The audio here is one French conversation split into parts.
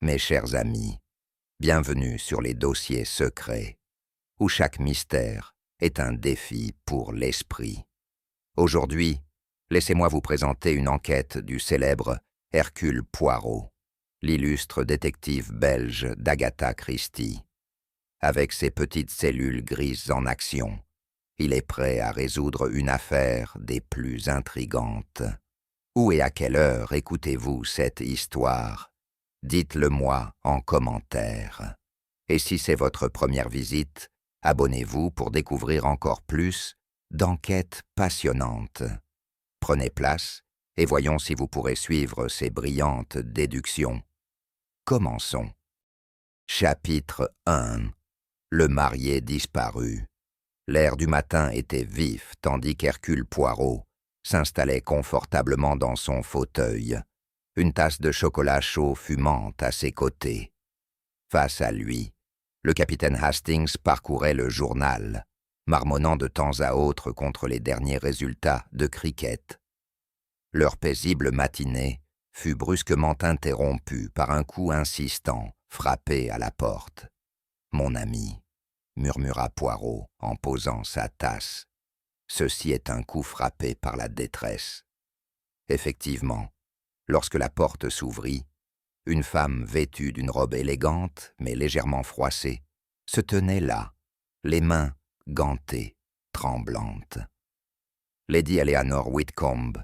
Mes chers amis, bienvenue sur les dossiers secrets, où chaque mystère est un défi pour l'esprit. Aujourd'hui, laissez-moi vous présenter une enquête du célèbre Hercule Poirot, l'illustre détective belge d'Agatha Christie. Avec ses petites cellules grises en action, il est prêt à résoudre une affaire des plus intrigantes. Où et à quelle heure écoutez-vous cette histoire? Dites-le moi en commentaire. Et si c'est votre première visite, abonnez-vous pour découvrir encore plus d'enquêtes passionnantes. Prenez place et voyons si vous pourrez suivre ces brillantes déductions. Commençons. Chapitre 1. Le marié disparu. L'air du matin était vif tandis qu'Hercule Poirot s'installait confortablement dans son fauteuil, une tasse de chocolat chaud fumante à ses côtés. Face à lui, le capitaine Hastings parcourait le journal, marmonnant de temps à autre contre les derniers résultats de cricket. Leur paisible matinée fut brusquement interrompue par un coup insistant frappé à la porte. « Mon ami », murmura Poirot en posant sa tasse, « ceci est un coup frappé par la détresse. » Effectivement, lorsque la porte s'ouvrit, une femme vêtue d'une robe élégante mais légèrement froissée se tenait là, les mains gantées, tremblantes. Lady Eleanor Whitcomb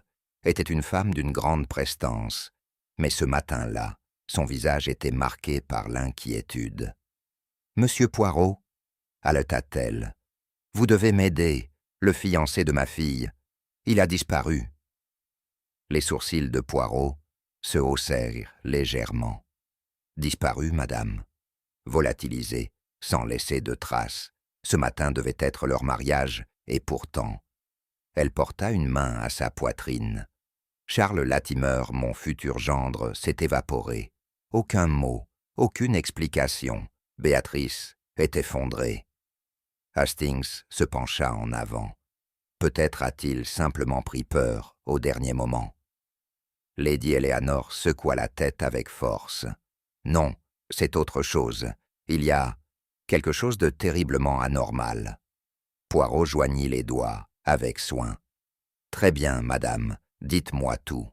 était une femme d'une grande prestance, mais ce matin-là, son visage était marqué par l'inquiétude. « Monsieur Poirot » haleta-t-elle, « vous devez m'aider, le fiancé de ma fille. Il a disparu. » Les sourcils de Poirot se haussèrent légèrement. « Disparu, madame ?» Volatilisé, sans laisser de traces. Ce matin devait être leur mariage, et pourtant... Elle porta une main à sa poitrine. Charles Latimer, mon futur gendre, s'est évaporé. Aucun mot, aucune explication. Béatrice est effondrée. Hastings se pencha en avant. Peut-être a-t-il simplement pris peur au dernier moment. Lady Eleanor secoua la tête avec force. « Non, c'est autre chose. Il y a quelque chose de terriblement anormal. » Poirot joignit les doigts avec soin. « Très bien, madame, dites-moi tout. »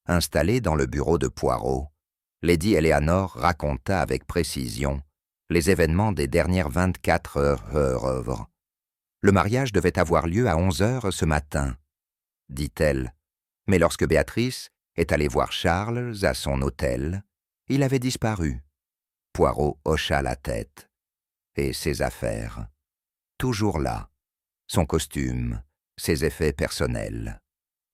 Installée dans le bureau de Poirot, Lady Eleanor raconta avec précision les événements des dernières 24 heures. « Le mariage devait avoir lieu à 11 heures ce matin, » dit-elle. « Mais lorsque Béatrice est allée voir Charles à son hôtel, il avait disparu. » Poirot hocha la tête. « Et ses affaires? Toujours là. Son costume, ses effets personnels.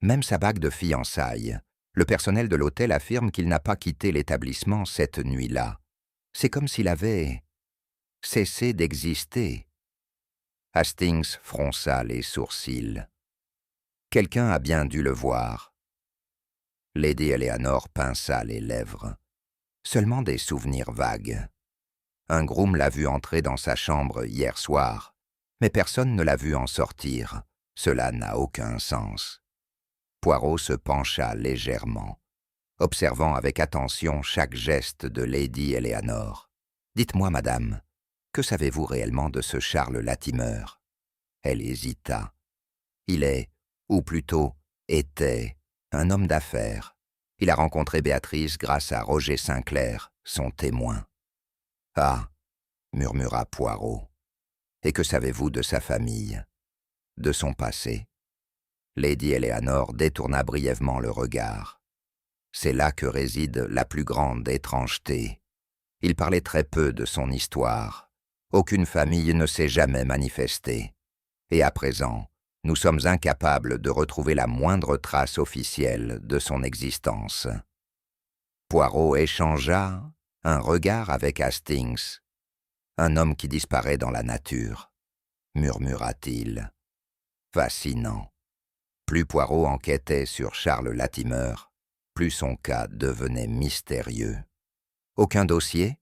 Même sa bague de fiançailles. Le personnel de l'hôtel affirme qu'il n'a pas quitté l'établissement cette nuit-là. C'est comme s'il avait cessé d'exister. » Hastings fronça les sourcils. « Quelqu'un a bien dû le voir. » Lady Eleanor pinça les lèvres. Seulement des souvenirs vagues. Un groom l'a vu entrer dans sa chambre hier soir, mais personne ne l'a vu en sortir. Cela n'a aucun sens. Poirot se pencha légèrement, observant avec attention chaque geste de Lady Eleanor. « Dites-moi, madame, que savez-vous réellement de ce Charles Latimer ?» Elle hésita. « Il est, ou plutôt était, un homme d'affaires. Il a rencontré Béatrice grâce à Roger Sinclair, son témoin. »« Ah !» murmura Poirot. « Et que savez-vous de sa famille? De son passé ?» Lady Eleanor détourna brièvement le regard. « C'est là que réside la plus grande étrangeté. Il parlait très peu de son histoire. Aucune famille ne s'est jamais manifestée. Et à présent, nous sommes incapables de retrouver la moindre trace officielle de son existence. » Poirot échangea un regard avec Hastings. « Un homme qui disparaît dans la nature, » murmura-t-il. « Fascinant. » Plus Poirot enquêtait sur Charles Latimer, plus son cas devenait mystérieux. « Aucun dossier ?»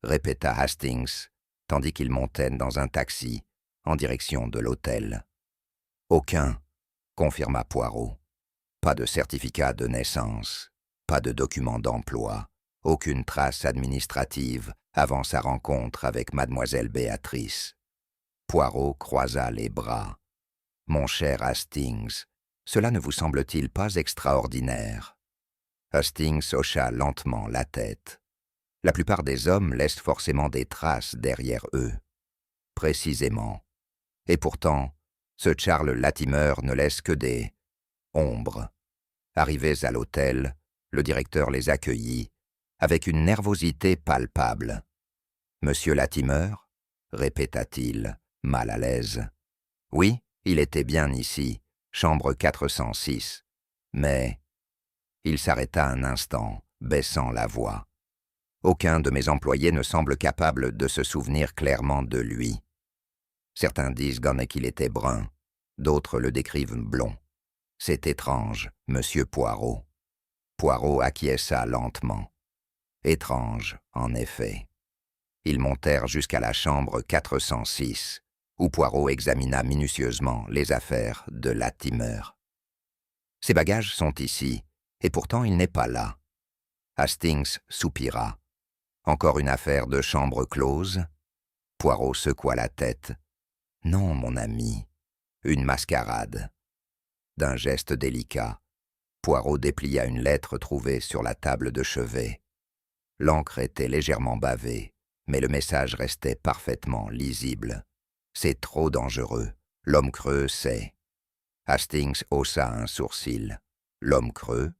répéta Hastings, tandis qu'il montait dans un taxi en direction de l'hôtel. « Aucun, » confirma Poirot. « Pas de certificat de naissance, pas de document d'emploi, aucune trace administrative avant sa rencontre avec mademoiselle Béatrice. Poirot croisa les bras. « Mon cher Hastings, cela ne vous semble-t-il pas extraordinaire ?» Hastings hocha lentement la tête. La plupart des hommes laissent forcément des traces derrière eux. Précisément. Et pourtant, ce Charles Latimer ne laisse que des ombres. Arrivés à l'hôtel, le directeur les accueillit avec une nervosité palpable. « Monsieur Latimer ?» répéta-t-il, mal à l'aise. « Oui, il était bien ici, chambre 406. Mais... » Il s'arrêta un instant, baissant la voix. « Aucun de mes employés ne semble capable de se souvenir clairement de lui. Certains disent qu'il était brun, d'autres le décrivent blond. C'est étrange, monsieur Poirot. » Poirot acquiesça lentement. Étrange, en effet. Ils montèrent jusqu'à la chambre 406, où Poirot examina minutieusement les affaires de Latimer. « Ses bagages sont ici, et pourtant il n'est pas là. » Hastings soupira. « Encore une affaire de chambre close ?» Poirot secoua la tête. « Non, mon ami, une mascarade. » D'un geste délicat, Poirot déplia une lettre trouvée sur la table de chevet. L'encre était légèrement bavée, mais le message restait parfaitement lisible. « C'est trop dangereux. L'homme creux sait. » Hastings haussa un sourcil. « L'homme creux?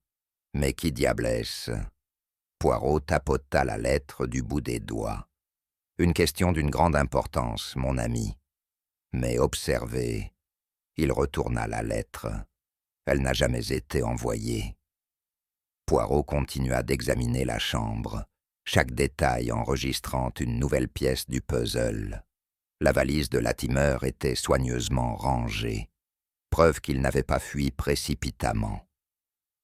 Mais qui diable est-ce » Poirot tapota la lettre du bout des doigts. « Une question d'une grande importance, mon ami. » Mais observez. Il retourna la lettre. Elle n'a jamais été envoyée. Poirot continua d'examiner la chambre, chaque détail enregistrant une nouvelle pièce du puzzle. La valise de Latimer était soigneusement rangée, preuve qu'il n'avait pas fui précipitamment.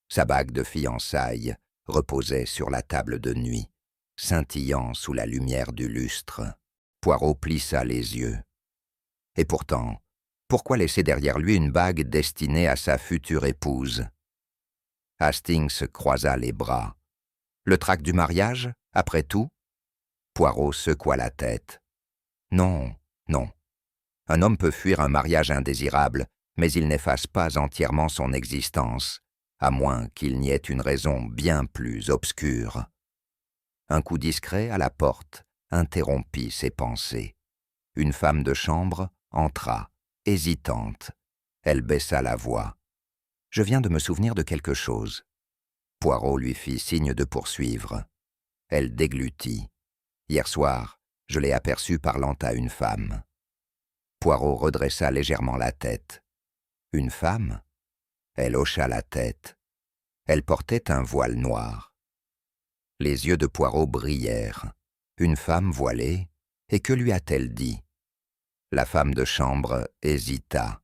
Sa bague de fiançailles reposait sur la table de nuit, scintillant sous la lumière du lustre. Poirot plissa les yeux. Et pourtant, pourquoi laisser derrière lui une bague destinée à sa future épouse? Hastings croisa les bras. Le trac du mariage, après tout? Poirot secoua la tête. Non, non. Un homme peut fuir un mariage indésirable, mais il n'efface pas entièrement son existence, à moins qu'il n'y ait une raison bien plus obscure. Un coup discret à la porte interrompit ses pensées. Une femme de chambre entra, hésitante. Elle baissa la voix. « Je viens de me souvenir de quelque chose. » Poirot lui fit signe de poursuivre. Elle déglutit. « Hier soir, je l'ai aperçue parlant à une femme. » Poirot redressa légèrement la tête. « Une femme ?» Elle hocha la tête. Elle portait un voile noir. Les yeux de Poirot brillèrent. Une femme voilée, et que lui a-t-elle dit? La femme de chambre hésita.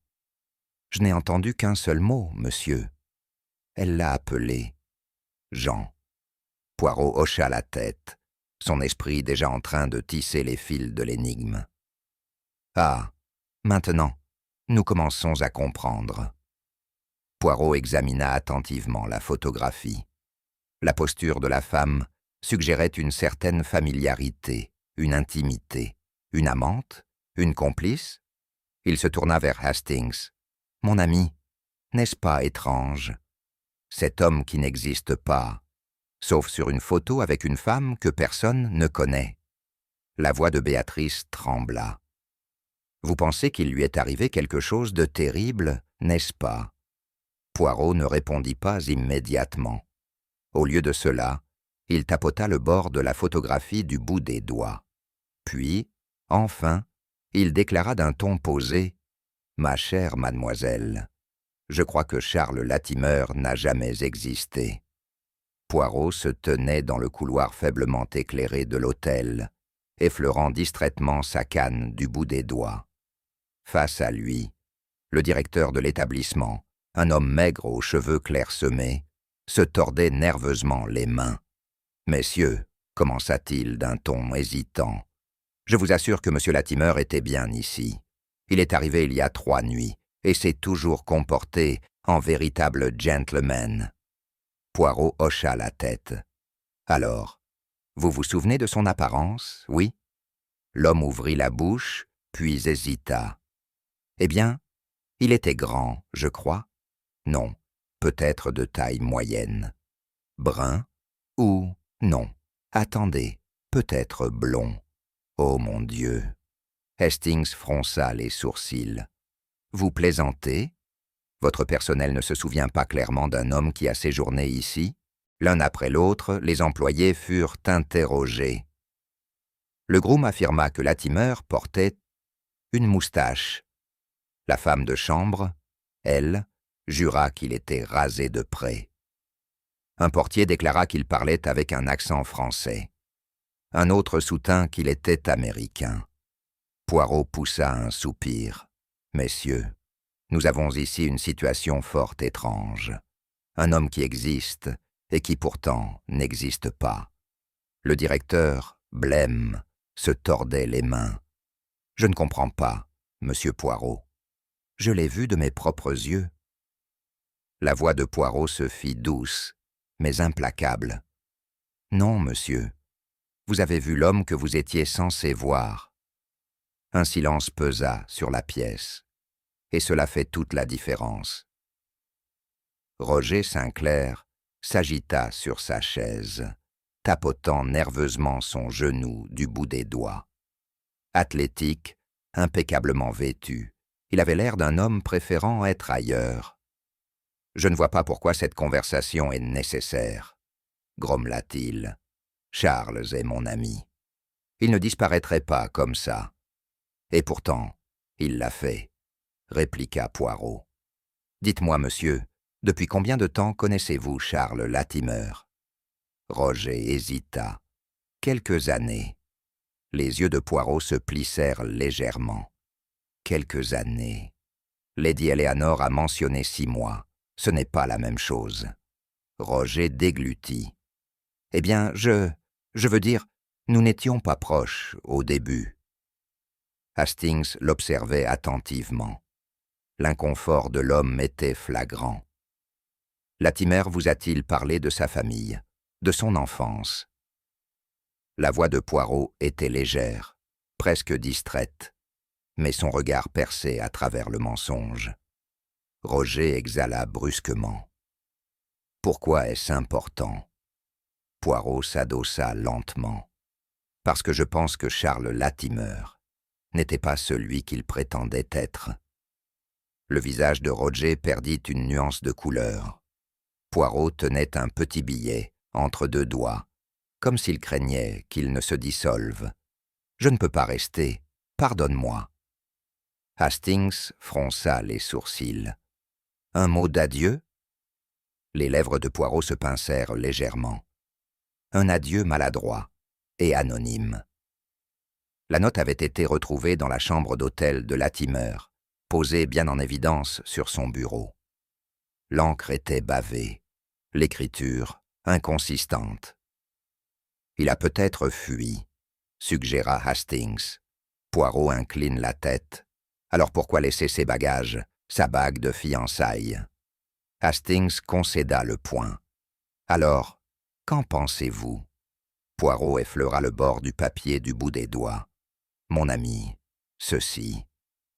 « Je n'ai entendu qu'un seul mot, monsieur. » Elle l'a appelé Jean. Poirot hocha la tête, son esprit déjà en train de tisser les fils de l'énigme. « Ah, maintenant, nous commençons à comprendre. » Poirot examina attentivement la photographie. La posture de la femme suggérait une certaine familiarité, une intimité, une amante, une complice. Il se tourna vers Hastings. « Mon ami, n'est-ce pas étrange? Cet homme qui n'existe pas, sauf sur une photo avec une femme que personne ne connaît. » La voix de Béatrice trembla. « Vous pensez qu'il lui est arrivé quelque chose de terrible, n'est-ce pas ?» Poirot ne répondit pas immédiatement. Au lieu de cela, il tapota le bord de la photographie du bout des doigts. Puis, enfin, il déclara d'un ton posé « Ma chère mademoiselle, je crois que Charles Latimer n'a jamais existé. » Poirot se tenait dans le couloir faiblement éclairé de l'hôtel, effleurant distraitement sa canne du bout des doigts. Face à lui, le directeur de l'établissement, un homme maigre aux cheveux clairsemés, se tordait nerveusement les mains. « Messieurs, commença-t-il d'un ton hésitant, je vous assure que M. Latimer était bien ici. Il est arrivé il y a 3 nuits, et s'est toujours comporté en véritable gentleman. » Poirot hocha la tête. « Alors, Vous vous souvenez de son apparence, oui? L'homme ouvrit la bouche, puis hésita. Eh bien, il était grand, je crois. Non, peut-être de taille moyenne. Brun ou non. Attendez, peut-être blond. Oh mon Dieu! Hastings fronça les sourcils. Vous plaisantez? Votre personnel ne se souvient pas clairement d'un homme qui a séjourné ici? L'un après l'autre, les employés furent interrogés. Le groom affirma que Latimer portait une moustache. La femme de chambre, elle, jura qu'il était rasé de près. Un portier déclara qu'il parlait avec un accent français. Un autre soutint qu'il était américain. Poirot poussa un soupir. « Messieurs, nous avons ici une situation fort étrange. Un homme qui existe et qui pourtant n'existe pas. » Le directeur, blême, se tordait les mains. « Je ne comprends pas, monsieur Poirot. Je l'ai vu de mes propres yeux. » La voix de Poirot se fit douce, mais implacable. « Non, monsieur. Vous avez vu l'homme que vous étiez censé voir. » Un silence pesa sur la pièce, et cela fait toute la différence. Roger Sinclair s'agita sur sa chaise, tapotant nerveusement son genou du bout des doigts. Athlétique, impeccablement vêtu, il avait l'air d'un homme préférant être ailleurs. « Je ne vois pas pourquoi cette conversation est nécessaire, » grommela-t-il. « Charles est mon ami. Il ne disparaîtrait pas comme ça. » Et pourtant, il l'a fait, répliqua Poirot. « Dites-moi, monsieur, depuis combien de temps connaissez-vous Charles Latimer ?» Roger hésita. « Quelques années. » Les yeux de Poirot se plissèrent légèrement. « Quelques années. Lady Eleanor a mentionné 6 mois. Ce n'est pas la même chose. » Roger déglutit. « Eh bien, je veux dire, nous n'étions pas proches au début. » Hastings l'observait attentivement. L'inconfort de l'homme était flagrant. « Latimer vous a-t-il parlé de sa famille, de son enfance ?» La voix de Poirot était légère, presque distraite, mais son regard perçait à travers le mensonge. Roger exhala brusquement. « Pourquoi est-ce important ?» Poirot s'adossa lentement. « Parce que je pense que Charles Latimer n'était pas celui qu'il prétendait être. » Le visage de Roger perdit une nuance de couleur. Poirot tenait un petit billet entre 2 doigts, comme s'il craignait qu'il ne se dissolve. « Je ne peux pas rester, pardonne-moi. » Hastings fronça les sourcils. « Un mot d'adieu ?» Les lèvres de Poirot se pincèrent légèrement. Un adieu maladroit et anonyme. La note avait été retrouvée dans la chambre d'hôtel de Latimer, posée bien en évidence sur son bureau. L'encre était bavée, l'écriture inconsistante. « Il a peut-être fui », suggéra Hastings. Poirot incline la tête. « Alors pourquoi laisser ses bagages, sa bague de fiançailles ?» Hastings concéda le point. « Alors, qu'en pensez-vous » Poirot effleura le bord du papier du bout des doigts. « Mon ami, ceci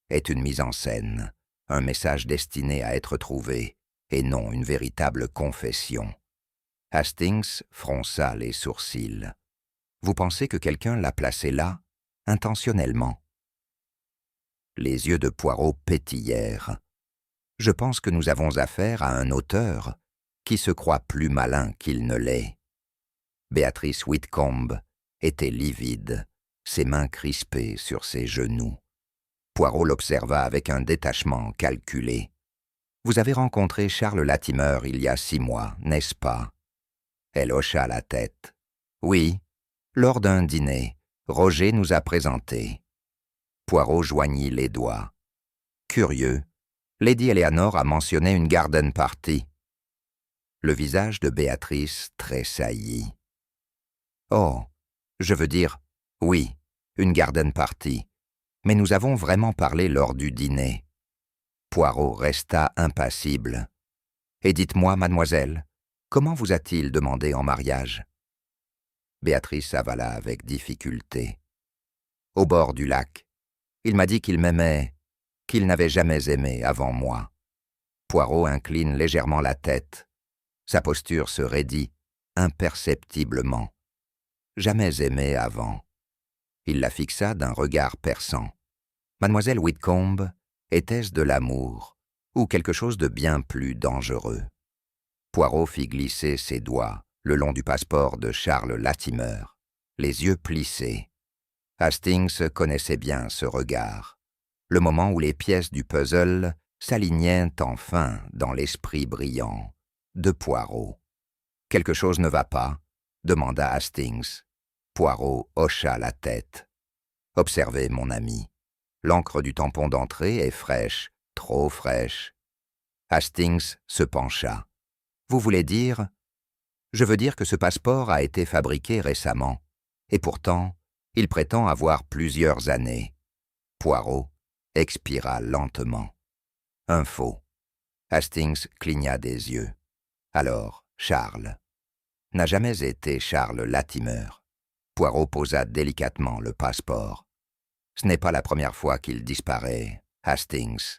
est une mise en scène, un message destiné à être trouvé, et non une véritable confession. » Hastings fronça les sourcils. « Vous pensez que quelqu'un l'a placé là, intentionnellement ?» Les yeux de Poirot pétillèrent. « Je pense que nous avons affaire à un auteur qui se croit plus malin qu'il ne l'est. » Béatrice Whitcomb était livide, ses mains crispées sur ses genoux. Poirot l'observa avec un détachement calculé. « Vous avez rencontré Charles Latimer il y a 6 mois, n'est-ce pas ?» Elle hocha la tête. « Oui, lors d'un dîner, Roger nous a présentés. » Poirot joignit les doigts. « Curieux, Lady Eleanor a mentionné une garden party. » Le visage de Béatrice tressaillit. « Oh, je veux dire, oui, une garden party. Mais nous avons vraiment parlé lors du dîner. » Poirot resta impassible. « Et dites-moi, mademoiselle, comment vous a-t-il demandé en mariage ?» Béatrice avala avec difficulté. Au bord du lac, il m'a dit qu'il m'aimait, qu'il n'avait jamais aimé avant moi. Poirot incline légèrement la tête. Sa posture se raidit imperceptiblement. Jamais aimé avant. Il la fixa d'un regard perçant. Mademoiselle Whitcomb, était-ce de l'amour ou quelque chose de bien plus dangereux? Poirot fit glisser ses doigts le long du passeport de Charles Latimer, les yeux plissés. Hastings connaissait bien ce regard, le moment où les pièces du puzzle s'alignaient enfin dans l'esprit brillant de Poirot. « Quelque chose ne va pas ?» demanda Hastings. Poirot hocha la tête. « Observez, mon ami. L'encre du tampon d'entrée est fraîche, trop fraîche. » Hastings se pencha. « Vous voulez dire ? » « Je veux dire que ce passeport a été fabriqué récemment, et pourtant, il prétend avoir plusieurs années. » Poirot expira lentement. Un faux. Hastings cligna des yeux. Alors, Charles n'a jamais été Charles Latimer. Poirot posa délicatement le passeport. Ce n'est pas la première fois qu'il disparaît, Hastings,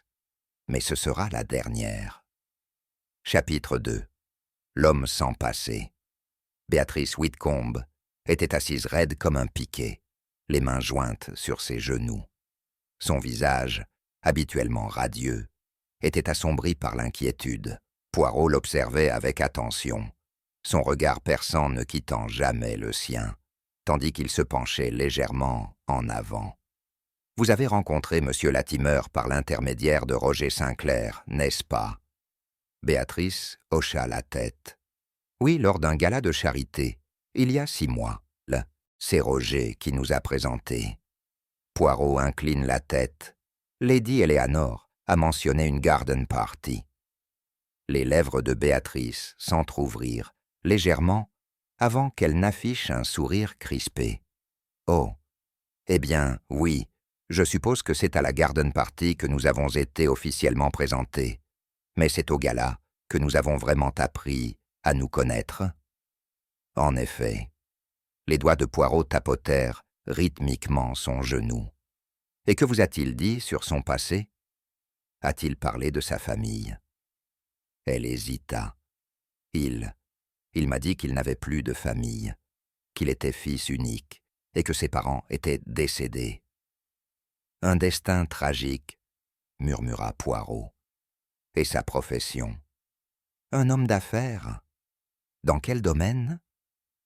mais ce sera la dernière. Chapitre 2. L'homme sans passé. Béatrice Whitcomb était assise raide comme un piquet, les mains jointes sur ses genoux. Son visage, habituellement radieux, était assombri par l'inquiétude. Poirot l'observait avec attention, son regard perçant ne quittant jamais le sien, tandis qu'il se penchait légèrement en avant. « Vous avez rencontré M. Latimer par l'intermédiaire de Roger Sinclair, n'est-ce pas ?» Béatrice hocha la tête. « Oui, lors d'un gala de charité, il y a 6 mois. C'est Roger qui nous a présentés. » Poirot incline la tête. Lady Eleanor a mentionné une garden party. Les lèvres de Béatrice s'entr'ouvrirent légèrement avant qu'elle n'affiche un sourire crispé. « Oh, eh bien, oui, je suppose que c'est à la garden party que nous avons été officiellement présentés. Mais c'est au gala que nous avons vraiment appris à nous connaître. » En effet, les doigts de Poirot tapotèrent rythmiquement son genou. « Et que vous a-t-il dit sur son passé? A-t-il parlé de sa famille ?» Elle hésita. Il m'a dit qu'il n'avait plus de famille, qu'il était fils unique et que ses parents étaient décédés. « Un destin tragique, » murmura Poirot. « Et sa profession? Un homme d'affaires? Dans quel domaine? »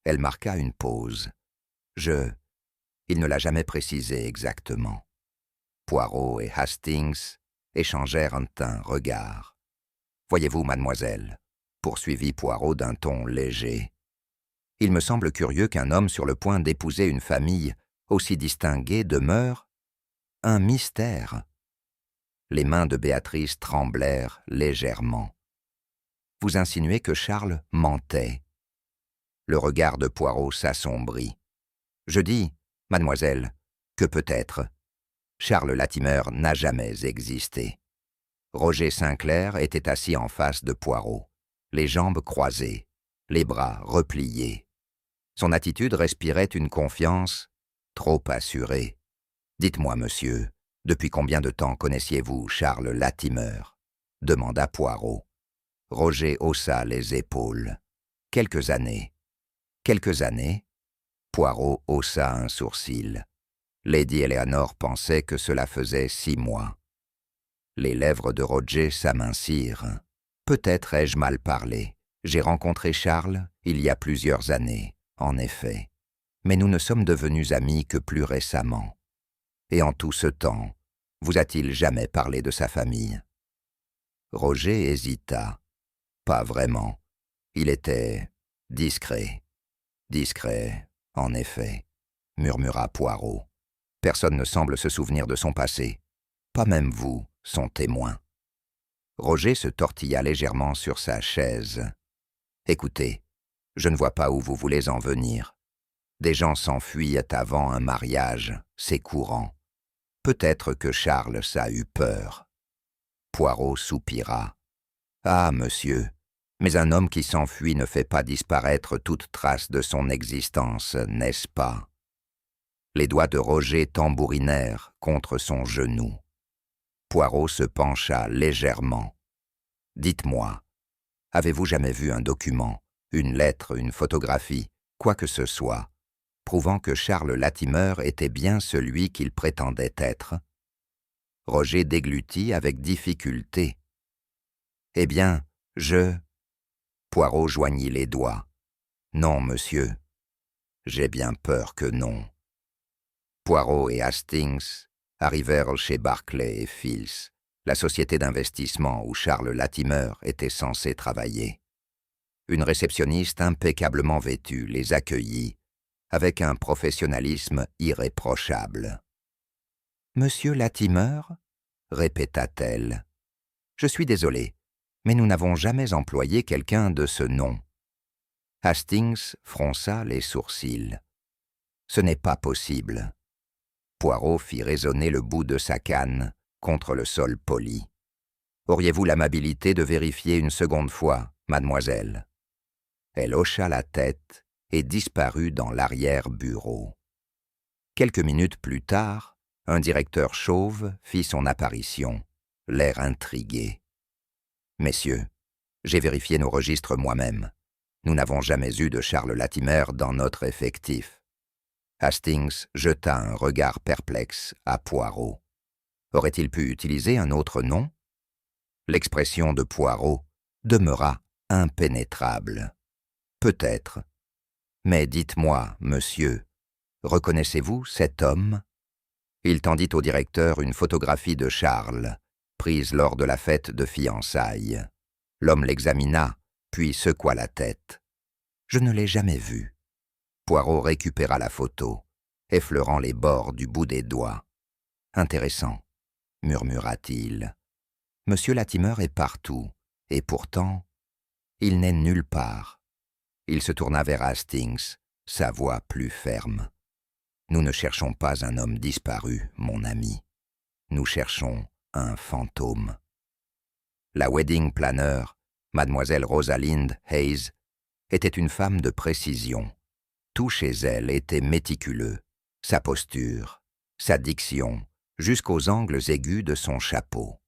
Elle marqua une pause. Il ne l'a jamais précisé exactement. Poirot et Hastings échangèrent un regard. « Voyez-vous, mademoiselle, » poursuivit Poirot d'un ton léger, « il me semble curieux qu'un homme sur le point d'épouser une famille aussi distinguée demeure un mystère. » Les mains de Béatrice tremblèrent légèrement. « Vous insinuez que Charles mentait. » Le regard de Poirot s'assombrit. « Je dis, mademoiselle, que peut-être. Charles Latimer n'a jamais existé. » Roger Sinclair était assis en face de Poirot, les jambes croisées, les bras repliés. Son attitude respirait une confiance trop assurée. « Dites-moi, monsieur, depuis combien de temps connaissiez-vous Charles Latimer ?» demanda Poirot. Roger haussa les épaules. « Quelques années. » « Quelques années ?» Poirot haussa un sourcil. Lady Eleanor pensait que cela faisait 6 mois. Les lèvres de Roger s'amincirent. « Peut-être ai-je mal parlé. J'ai rencontré Charles il y a plusieurs années, en effet. Mais nous ne sommes devenus amis que plus récemment. Et en tout ce temps, vous a-t-il jamais parlé de sa famille ?» Roger hésita. « Pas vraiment. Il était discret. »« Discret, en effet, » murmura Poirot. « Personne ne semble se souvenir de son passé. Pas même vous, son témoin. » Roger se tortilla légèrement sur sa chaise. « Écoutez, je ne vois pas où vous voulez en venir. Des gens s'enfuient avant un mariage, c'est courant. Peut-être que Charles a eu peur. » Poirot soupira. « Ah, monsieur, Mais un homme qui s'enfuit ne fait pas disparaître toute trace de son existence, n'est-ce pas? Les doigts de Roger tambourinèrent contre son genou. Poirot se pencha légèrement. « Dites-moi, avez-vous jamais vu un document, une lettre, une photographie, quoi que ce soit, prouvant que Charles Latimer était bien celui qu'il prétendait être ?» Roger déglutit avec difficulté. « Eh bien, Poirot joignit les doigts. « Non, monsieur. J'ai bien peur que non. » Poirot et Hastings arrivèrent chez Barclay et Fils, la société d'investissement où Charles Latimer était censé travailler. Une réceptionniste impeccablement vêtue les accueillit avec un professionnalisme irréprochable. « Monsieur Latimer ?» répéta-t-elle. « Je suis désolé, mais nous n'avons jamais employé quelqu'un de ce nom. » Hastings fronça les sourcils. « Ce n'est pas possible. » Poirot fit résonner le bout de sa canne contre le sol poli. « Auriez-vous l'amabilité de vérifier une seconde fois, mademoiselle ?» Elle hocha la tête et disparut dans l'arrière-bureau. Quelques minutes plus tard, un directeur chauve fit son apparition, l'air intrigué. « Messieurs, j'ai vérifié nos registres moi-même. Nous n'avons jamais eu de Charles Latimer dans notre effectif. » Hastings jeta un regard perplexe à Poirot. Aurait-il pu utiliser un autre nom? L'expression de Poirot demeura impénétrable. Peut-être. Mais dites-moi, monsieur, reconnaissez-vous cet homme? Il tendit au directeur une photographie de Charles, prise lors de la fête de fiançailles. L'homme l'examina, puis secoua la tête. « Je ne l'ai jamais vu. » Poirot récupéra la photo, effleurant les bords du bout des doigts. « Intéressant, » murmura-t-il. « Monsieur Latimer est partout, et pourtant, il n'est nulle part. » Il se tourna vers Hastings, sa voix plus ferme. « Nous ne cherchons pas un homme disparu, mon ami. Nous cherchons un fantôme. » La wedding planner, mademoiselle Rosalind Hayes, était une femme de précision. Tout chez elle était méticuleux, sa posture, sa diction, jusqu'aux angles aigus de son chapeau.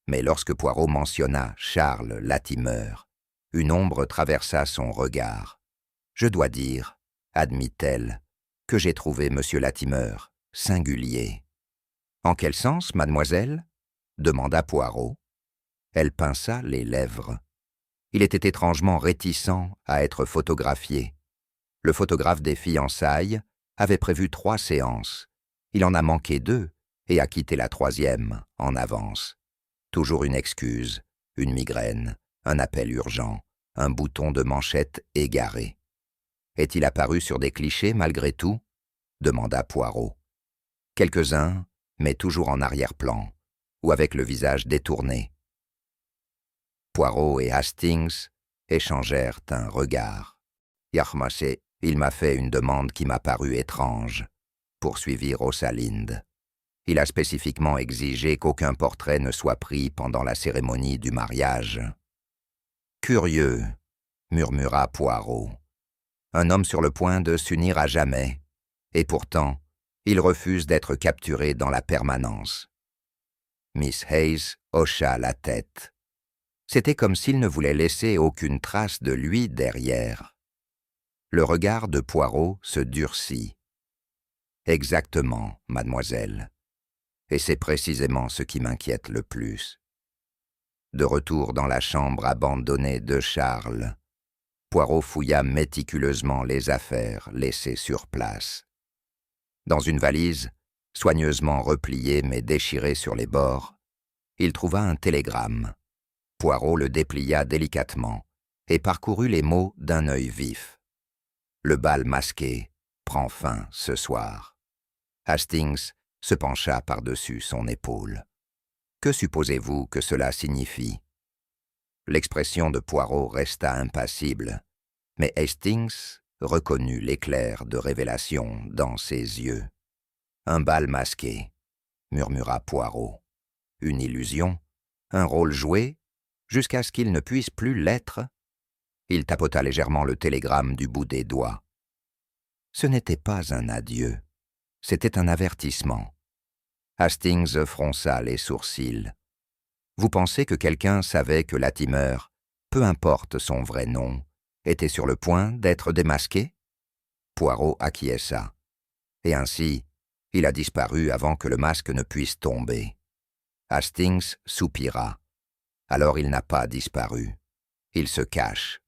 Mais lorsque Poirot mentionna Charles Latimer, une ombre traversa son regard. « Je dois dire, » admit-elle, « que j'ai trouvé M. Latimer singulier. »« En quel sens, mademoiselle ?» demanda Poirot. Elle pinça les lèvres. Il était étrangement réticent à être photographié. Le photographe des fiançailles avait prévu 3 séances. Il en a manqué 2 et a quitté la 3e en avance. Toujours une excuse, une migraine, un appel urgent, un bouton de manchette égaré. Est-il apparu sur des clichés malgré tout? Demanda Poirot. Quelques-uns, mais toujours en arrière-plan, ou avec le visage détourné. Poirot et Hastings échangèrent un regard. « Yachmaché, il m'a fait une demande qui m'a paru étrange, » poursuivit Rosalind. « Il a spécifiquement exigé qu'aucun portrait ne soit pris pendant la cérémonie du mariage. »« Curieux, » murmura Poirot. « Un homme sur le point de s'unir à jamais, et pourtant, il refuse d'être capturé dans la permanence. » Miss Hayes hocha la tête. C'était comme s'il ne voulait laisser aucune trace de lui derrière. Le regard de Poirot se durcit. « Exactement, mademoiselle. Et c'est précisément ce qui m'inquiète le plus. » De retour dans la chambre abandonnée de Charles, Poirot fouilla méticuleusement les affaires laissées sur place. Dans une valise, soigneusement repliée mais déchirée sur les bords, il trouva un télégramme. Poirot le déplia délicatement et parcourut les mots d'un œil vif. Le bal masqué prend fin ce soir. Hastings se pencha par-dessus son épaule. Que supposez-vous que cela signifie? L'expression de Poirot resta impassible, mais Hastings reconnut l'éclair de révélation dans ses yeux. Un bal masqué, murmura Poirot. Une illusion? Un rôle joué? jusqu'à ce qu'il ne puisse plus l'être. Il tapota légèrement le télégramme du bout des doigts. Ce n'était pas un adieu, c'était un avertissement. Hastings fronça les sourcils. Vous pensez que quelqu'un savait que Latimer, peu importe son vrai nom, était sur le point d'être démasqué? Poirot acquiesça. Et ainsi, il a disparu avant que le masque ne puisse tomber. Hastings soupira. Alors il n'a pas disparu. Il se cache.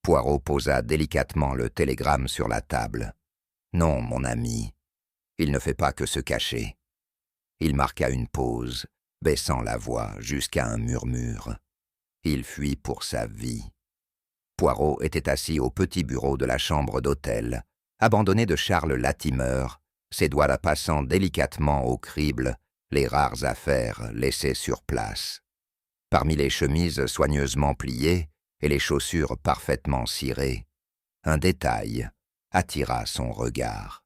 Poirot posa délicatement le télégramme sur la table. Non, mon ami, il ne fait pas que se cacher. Il marqua une pause, baissant la voix jusqu'à un murmure. Il fuit pour sa vie. Poirot était assis au petit bureau de la chambre d'hôtel, abandonné de Charles Latimer, ses doigts passant délicatement au crible les rares affaires laissées sur place. Parmi les chemises soigneusement pliées et les chaussures parfaitement cirées, un détail attira son regard.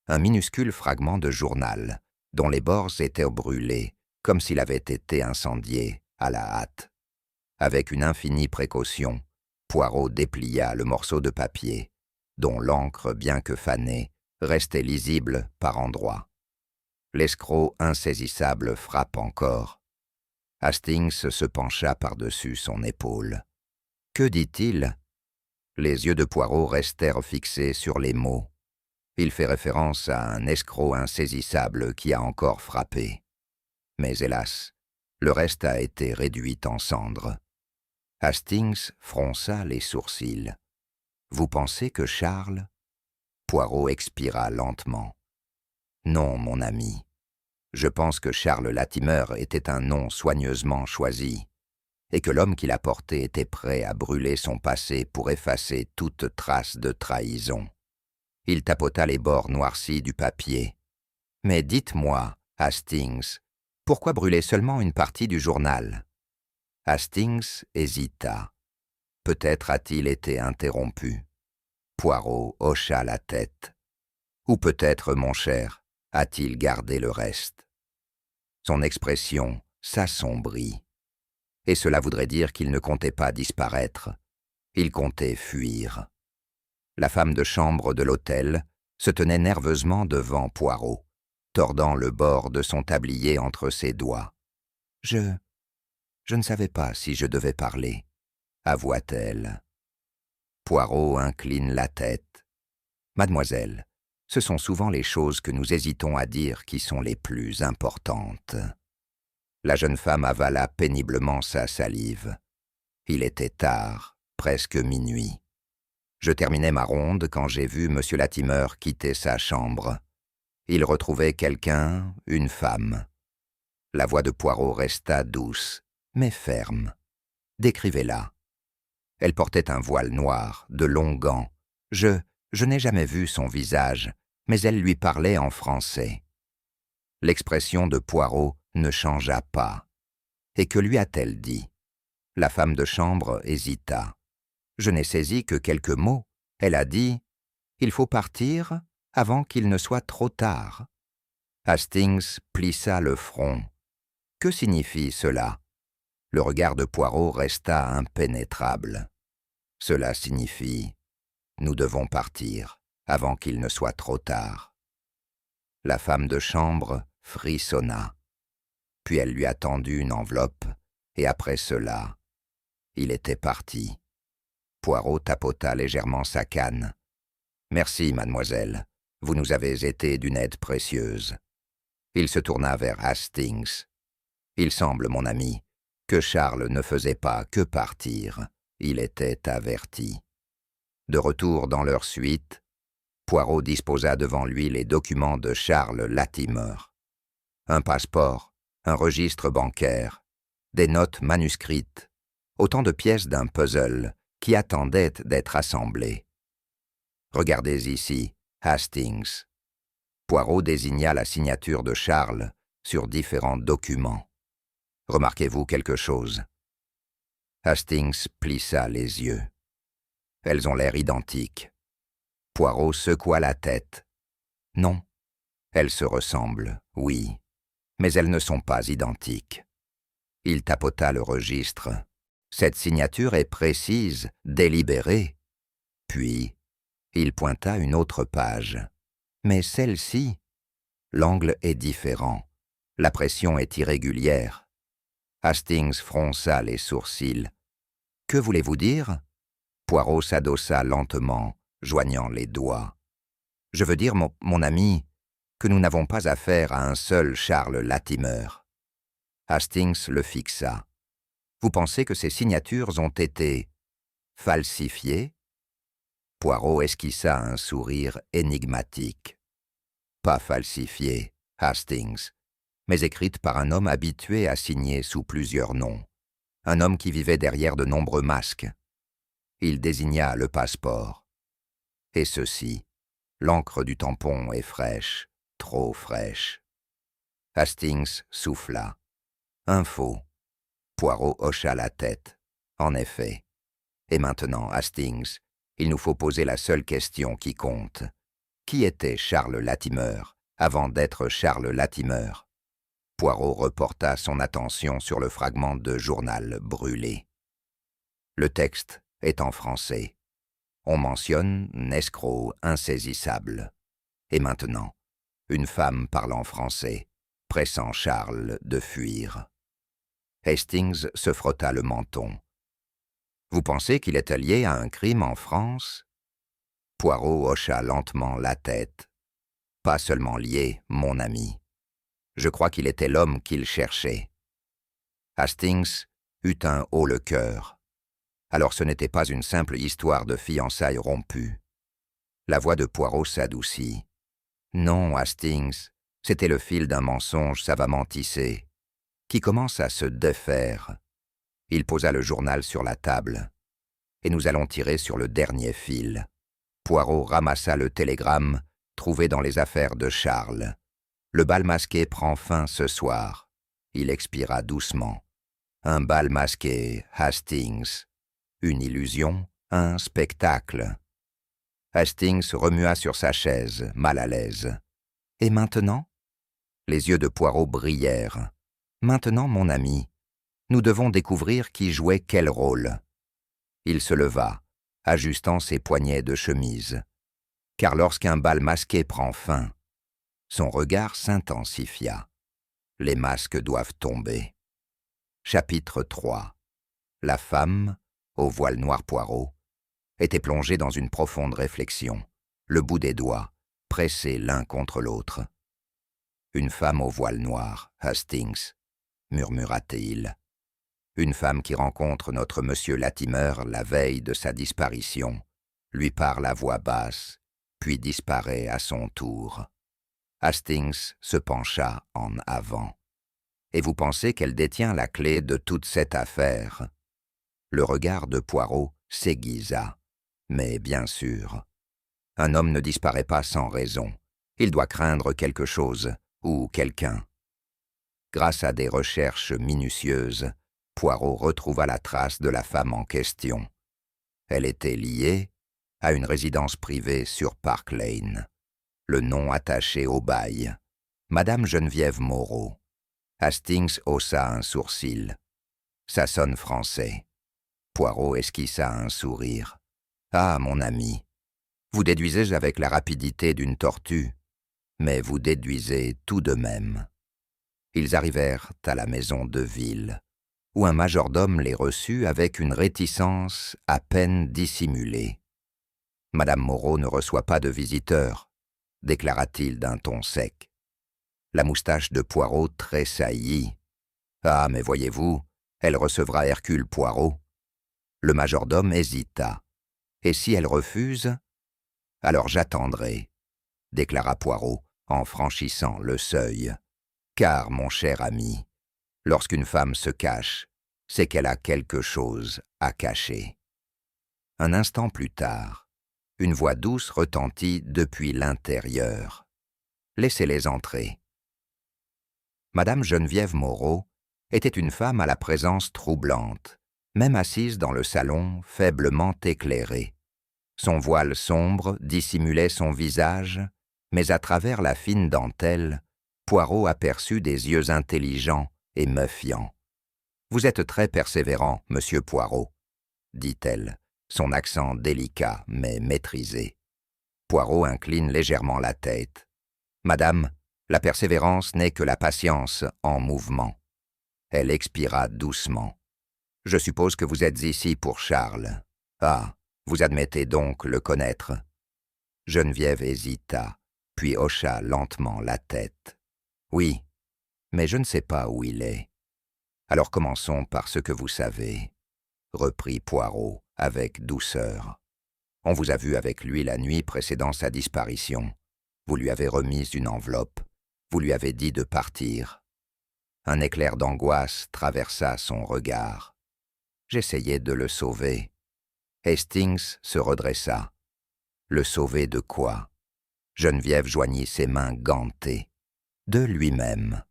Un minuscule fragment de journal, dont les bords étaient brûlés, comme s'il avait été incendié à la hâte. Avec une infinie précaution, Poirot déplia le morceau de papier, dont l'encre, bien que fanée, restait lisible par endroits. L'escroc insaisissable frappe encore. Hastings se pencha par-dessus son épaule. Que dit-il? Les yeux de Poirot restèrent fixés sur les mots. Il fait référence à un escroc insaisissable qui a encore frappé. Mais hélas, le reste a été réduit en cendres. Hastings fronça les sourcils. Vous pensez que Charles... Poirot expira lentement. Non, mon ami. Je pense que Charles Latimer était un nom soigneusement choisi, et que l'homme qui l'a porté était prêt à brûler son passé pour effacer toute trace de trahison. Il tapota les bords noircis du papier. Mais dites-moi, Hastings, pourquoi brûler seulement une partie du journal? Hastings hésita. Peut-être a-t-il été interrompu. Poirot hocha la tête. Ou peut-être, mon cher, a-t-il gardé le reste? Son expression s'assombrit. Et cela voudrait dire qu'il ne comptait pas disparaître. Il comptait fuir. La femme de chambre de l'hôtel se tenait nerveusement devant Poirot, tordant le bord de son tablier entre ses doigts. « Je ne savais pas si je devais parler, » avoua-t-elle. Poirot incline la tête. « Mademoiselle, ce sont souvent les choses que nous hésitons à dire qui sont les plus importantes. » La jeune femme avala péniblement sa salive. Il était tard, presque minuit. Je terminais ma ronde quand j'ai vu M. Latimer quitter sa chambre. Il retrouvait quelqu'un, une femme. La voix de Poirot resta douce, mais ferme. Décrivez-la. Elle portait un voile noir, de longs gants. Je n'ai jamais vu son visage, mais elle lui parlait en français. L'expression de Poirot ne changea pas. Et que lui a-t-elle dit? La femme de chambre hésita. Je n'ai saisi que quelques mots. Elle a dit « Il faut partir avant qu'il ne soit trop tard. » Hastings plissa le front. Que signifie cela? Le regard de Poirot resta impénétrable. Cela signifie « Nous devons partir avant qu'il ne soit trop tard. » La femme de chambre frissonna. Puis elle lui a tendu une enveloppe, et après cela, il était parti. Poirot tapota légèrement sa canne. « Merci, mademoiselle, vous nous avez été d'une aide précieuse. » Il se tourna vers Hastings. « Il semble, mon ami, que Charles ne faisait pas que partir. Il était averti. » De retour dans leur suite, Poirot disposa devant lui les documents de Charles Latimer. Un passeport, un registre bancaire, des notes manuscrites, autant de pièces d'un puzzle qui attendaient d'être assemblées. Regardez ici, Hastings. Poirot désigna la signature de Charles sur différents documents. Remarquez-vous quelque chose? Hastings plissa les yeux. Elles ont l'air identiques. Poirot secoua la tête. Non, elles se ressemblent, oui, mais elles ne sont pas identiques. Il tapota le registre. Cette signature est précise, délibérée. » Puis, il pointa une autre page. « Mais celle-ci, l'angle est différent. La pression est irrégulière. » Hastings fronça les sourcils. « Que voulez-vous dire ?» Poirot s'adossa lentement, joignant les doigts. « Je veux dire, mon ami, que nous n'avons pas affaire à un seul Charles Latimer. » Hastings le fixa. « Vous pensez que ces signatures ont été falsifiées ?» Poirot esquissa un sourire énigmatique. « Pas falsifiées, Hastings, mais écrites par un homme habitué à signer sous plusieurs noms. Un homme qui vivait derrière de nombreux masques. » Il désigna le passeport. « Et ceci, l'encre du tampon est fraîche, trop fraîche. » Hastings souffla. « Un faux. » Poirot hocha la tête. « En effet. Et maintenant, Hastings, il nous faut poser la seule question qui compte. Qui était Charles Latimer avant d'être Charles Latimer ?» Poirot reporta son attention sur le fragment de journal brûlé. Le texte est en français. On mentionne escroc insaisissable. Et maintenant, une femme parlant français, pressant Charles de fuir. Hastings se frotta le menton. « Vous pensez qu'il est lié à un crime en France ?» Poirot hocha lentement la tête. « Pas seulement lié, mon ami. Je crois qu'il était l'homme qu'il cherchait. » Hastings eut un haut-le-cœur. Alors ce n'était pas une simple histoire de fiançailles rompues. La voix de Poirot s'adoucit. « Non, Hastings, c'était le fil d'un mensonge savamment tissé, qui commence à se défaire. » Il posa le journal sur la table. « Et nous allons tirer sur le dernier fil. » Poirot ramassa le télégramme trouvé dans les affaires de Charles. « Le bal masqué prend fin ce soir. » Il expira doucement. « Un bal masqué, Hastings. Une illusion, un spectacle. » Hastings remua sur sa chaise, mal à l'aise. « Et maintenant ?» Les yeux de Poirot brillèrent. « Maintenant, mon ami, nous devons découvrir qui jouait quel rôle. » Il se leva, ajustant ses poignets de chemise. Car lorsqu'un bal masqué prend fin, son regard s'intensifia. Les masques doivent tomber. Chapitre 3. La femme, au voile noir Poirot, était plongée dans une profonde réflexion, le bout des doigts, pressés l'un contre l'autre. « Une femme au voile noir, Hastings, » murmura-t-il. « Une femme qui rencontre notre monsieur Latimer la veille de sa disparition, lui parle à voix basse, puis disparaît à son tour. » Hastings se pencha en avant. « Et vous pensez qu'elle détient la clé de toute cette affaire ?» Le regard de Poirot s'aiguisa. « Mais bien sûr. Un homme ne disparaît pas sans raison. Il doit craindre quelque chose, ou quelqu'un. » Grâce à des recherches minutieuses, Poirot retrouva la trace de la femme en question. Elle était liée à une résidence privée sur Park Lane. Le nom attaché au bail. Madame Geneviève Moreau. Hastings haussa un sourcil. Ça sonne français. Poirot esquissa un sourire. « Ah, mon ami, vous déduisez avec la rapidité d'une tortue, mais vous déduisez tout de même. » Ils arrivèrent à la maison de ville, où un majordome les reçut avec une réticence à peine dissimulée. « Madame Moreau ne reçoit pas de visiteurs, » déclara-t-il d'un ton sec. La moustache de Poirot tressaillit. « Ah, mais voyez-vous, elle recevra Hercule Poirot. » Le majordome hésita. « Et si elle refuse ? » ?»« Alors j'attendrai, » déclara Poirot en franchissant le seuil. « Car, mon cher ami, lorsqu'une femme se cache, c'est qu'elle a quelque chose à cacher. » Un instant plus tard, une voix douce retentit depuis l'intérieur. « Laissez-les entrer. » Madame Geneviève Moreau était une femme à la présence troublante, même assise dans le salon faiblement éclairé. Son voile sombre dissimulait son visage, mais à travers la fine dentelle, Poirot aperçut des yeux intelligents et méfiants. Vous êtes très persévérant, monsieur Poirot, dit-elle, son accent délicat mais maîtrisé. Poirot incline légèrement la tête. Madame, la persévérance n'est que la patience en mouvement. Elle expira doucement. Je suppose que vous êtes ici pour Charles. Ah, vous admettez donc le connaître. Geneviève hésita, puis hocha lentement la tête. Oui, mais je ne sais pas où il est. Alors commençons par ce que vous savez, reprit Poirot avec douceur. On vous a vu avec lui la nuit précédant sa disparition. Vous lui avez remis une enveloppe. Vous lui avez dit de partir. Un éclair d'angoisse traversa son regard. J'essayais de le sauver. Hastings se redressa. Le sauver de quoi? Geneviève joignit ses mains gantées. De lui-même.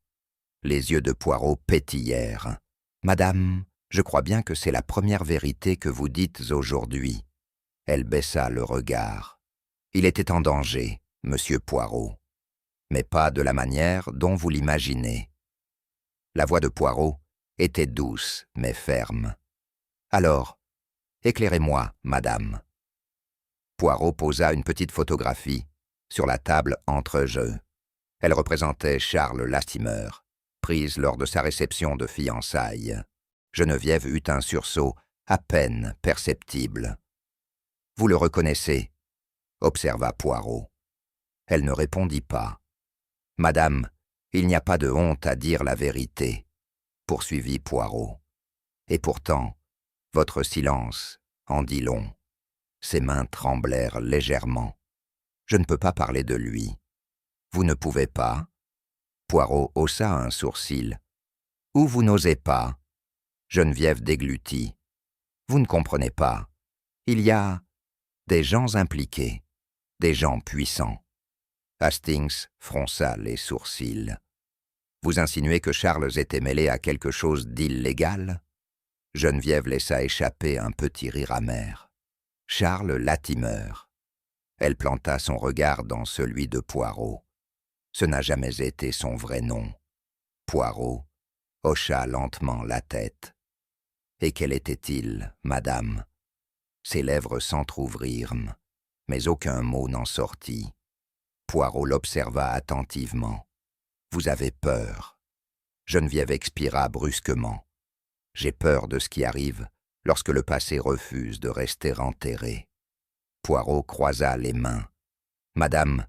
Les yeux de Poirot pétillèrent. Madame, je crois bien que c'est la première vérité que vous dites aujourd'hui. Elle baissa le regard. Il était en danger, monsieur Poirot, mais pas de la manière dont vous l'imaginez. La voix de Poirot était douce mais ferme. Alors, éclairez-moi, madame. Poirot posa une petite photographie sur la table entre jeux. Elle représentait Charles Latimer, prise lors de sa réception de fiançailles. Geneviève eut un sursaut à peine perceptible. « Vous le reconnaissez ?» observa Poirot. Elle ne répondit pas. « Madame, il n'y a pas de honte à dire la vérité, » poursuivit Poirot. « Et pourtant, votre silence en dit long. » Ses mains tremblèrent légèrement. « Je ne peux pas parler de lui. »« Vous ne pouvez pas ?» Poirot haussa un sourcil. « Ou vous n'osez pas ?» Geneviève déglutit. « Vous ne comprenez pas. Il y a des gens impliqués, des gens puissants. » Hastings fronça les sourcils. « Vous insinuez que Charles était mêlé à quelque chose d'illégal ?» Geneviève laissa échapper un petit rire amer. « Charles Latimer. » Elle planta son regard dans celui de Poirot. Ce n'a jamais été son vrai nom. Poirot hocha lentement la tête. « Et quel était-il, madame ?» Ses lèvres s'entr'ouvrirent, mais aucun mot n'en sortit. Poirot l'observa attentivement. « Vous avez peur. » Geneviève expira brusquement. « J'ai peur de ce qui arrive lorsque le passé refuse de rester enterré. » Poirot croisa les mains. « Madame,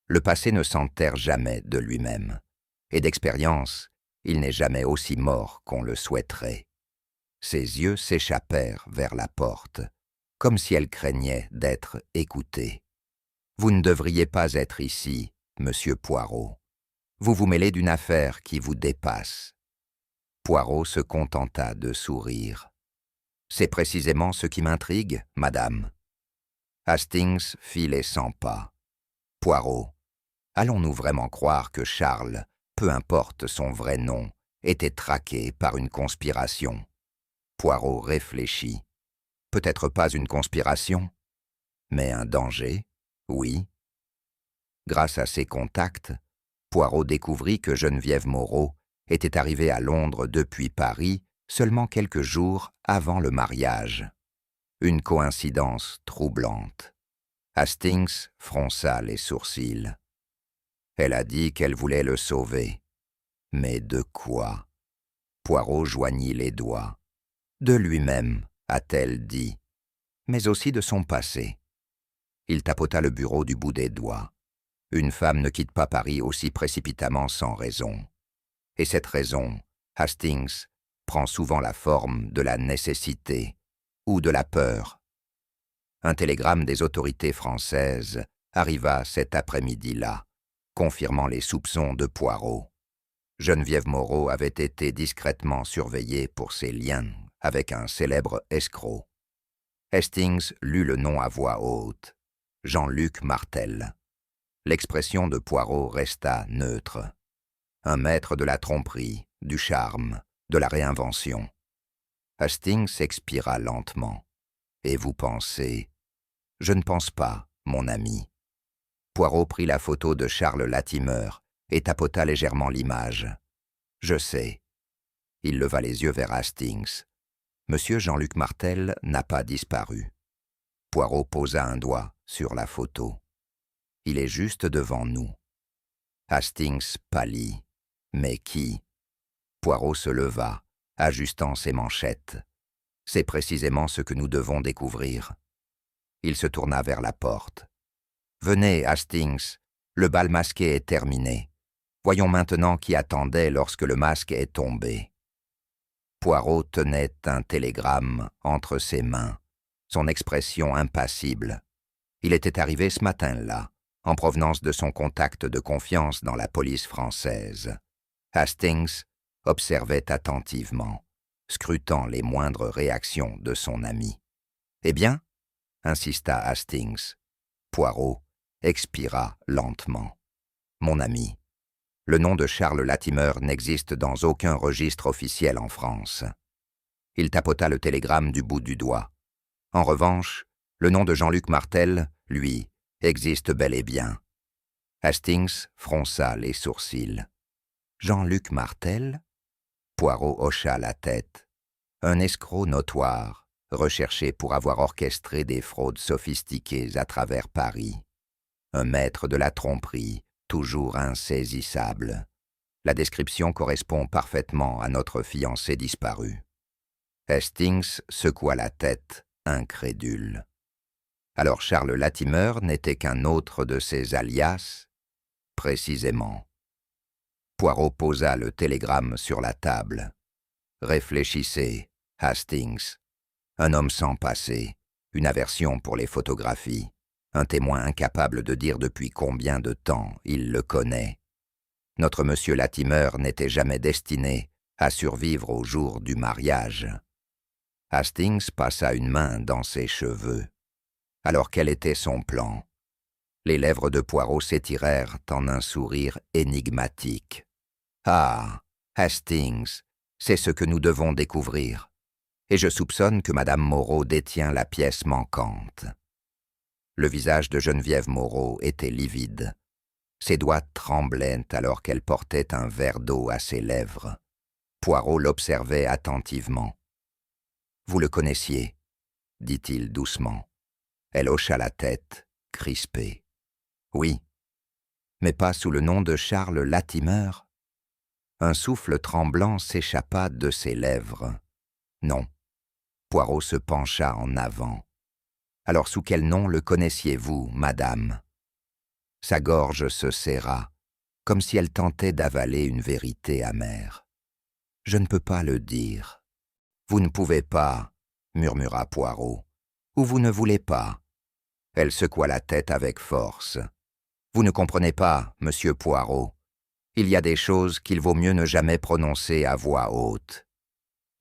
le passé ne s'enterre jamais de lui-même, et d'expérience, il n'est jamais aussi mort qu'on le souhaiterait. » Ses yeux s'échappèrent vers la porte, comme si elle craignait d'être écoutée. « Vous ne devriez pas être ici, monsieur Poirot. Vous vous mêlez d'une affaire qui vous dépasse. » Poirot se contenta de sourire. « C'est précisément ce qui m'intrigue, madame. » Hastings fit les 100 pas. « Poirot, allons-nous vraiment croire que Charles, peu importe son vrai nom, était traqué par une conspiration ?» Poirot réfléchit. « Peut-être pas une conspiration, mais un danger, oui. » Grâce à ses contacts, Poirot découvrit que Geneviève Moreau était arrivée à Londres depuis Paris seulement quelques jours avant le mariage. Une coïncidence troublante. Hastings fronça les sourcils. Elle a dit qu'elle voulait le sauver. Mais de quoi? Poirot joignit les doigts. De lui-même, a-t-elle dit, mais aussi de son passé. Il tapota le bureau du bout des doigts. Une femme ne quitte pas Paris aussi précipitamment sans raison. Et cette raison, Hastings, prend souvent la forme de la nécessité ou de la peur. Un télégramme des autorités françaises arriva cet après-midi-là, confirmant les soupçons de Poirot. Geneviève Moreau avait été discrètement surveillée pour ses liens avec un célèbre escroc. Hastings lut le nom à voix haute, Jean-Luc Martel. L'expression de Poirot resta neutre. Un maître de la tromperie, du charme, de la réinvention. Hastings expira lentement. « Et vous pensez ?»« Je ne pense pas, mon ami. » Poirot prit la photo de Charles Latimer et tapota légèrement l'image. « Je sais. Il leva les yeux vers Hastings. Monsieur Jean-Luc Martel n'a pas disparu. Poirot posa un doigt sur la photo. Il est juste devant nous. Hastings pâlit. Mais qui? Poirot se leva, ajustant ses manchettes. C'est précisément ce que nous devons découvrir. Il se tourna vers la porte. Venez, Hastings, le bal masqué est terminé. Voyons maintenant qui attendait lorsque le masque est tombé. Poirot tenait un télégramme entre ses mains, son expression impassible. Il était arrivé ce matin-là, en provenance de son contact de confiance dans la police française. Hastings observait attentivement, scrutant les moindres réactions de son ami. « Eh bien ?» insista Hastings. Poirot expira lentement. « Mon ami, le nom de Charles Latimer n'existe dans aucun registre officiel en France. » Il tapota le télégramme du bout du doigt. « En revanche, le nom de Jean-Luc Martel, lui, existe bel et bien. » Hastings fronça les sourcils. « Jean-Luc Martel ?» Poirot hocha la tête. Un escroc notoire, recherché pour avoir orchestré des fraudes sophistiquées à travers Paris. Un maître de la tromperie, toujours insaisissable. La description correspond parfaitement à notre fiancé disparu. Hastings secoua la tête, incrédule. Alors Charles Latimer n'était qu'un autre de ses alias? Précisément. Poirot posa le télégramme sur la table. Réfléchissez, Hastings. Un homme sans passé, une aversion pour les photographies, un témoin incapable de dire depuis combien de temps il le connaît. Notre monsieur Latimer n'était jamais destiné à survivre au jour du mariage. Hastings passa une main dans ses cheveux. Alors quel était son plan? Les lèvres de Poirot s'étirèrent en un sourire énigmatique. « Ah, Hastings, c'est ce que nous devons découvrir. Et je soupçonne que Madame Moreau détient la pièce manquante. » Le visage de Geneviève Moreau était livide. Ses doigts tremblaient alors qu'elle portait un verre d'eau à ses lèvres. Poirot l'observait attentivement. « Vous le connaissiez ?» dit-il doucement. Elle hocha la tête, crispée. « Oui, mais pas sous le nom de Charles Latimer. » Un souffle tremblant s'échappa de ses lèvres. « Non. » Poirot se pencha en avant. « Alors sous quel nom le connaissiez-vous, madame ?» Sa gorge se serra, comme si elle tentait d'avaler une vérité amère. « Je ne peux pas le dire. »« Vous ne pouvez pas, » murmura Poirot. « Ou vous ne voulez pas. » Elle secoua la tête avec force. « Vous ne comprenez pas, monsieur Poirot. Il y a des choses qu'il vaut mieux ne jamais prononcer à voix haute. »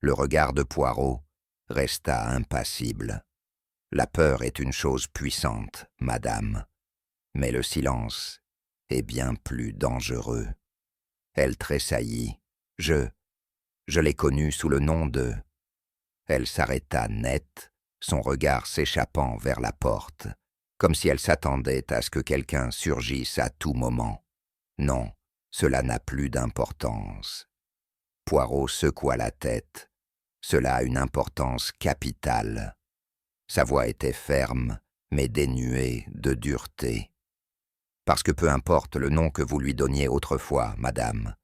Le regard de Poirot resta impassible. « La peur est une chose puissante, madame. Mais le silence est bien plus dangereux. » Elle tressaillit. « Je l'ai connu sous le nom de... » Elle s'arrêta net, son regard s'échappant vers la porte, comme si elle s'attendait à ce que quelqu'un surgisse à tout moment. Non, cela n'a plus d'importance. Poirot secoua la tête. Cela a une importance capitale. Sa voix était ferme, mais dénuée de dureté. Parce que peu importe le nom que vous lui donniez autrefois, madame,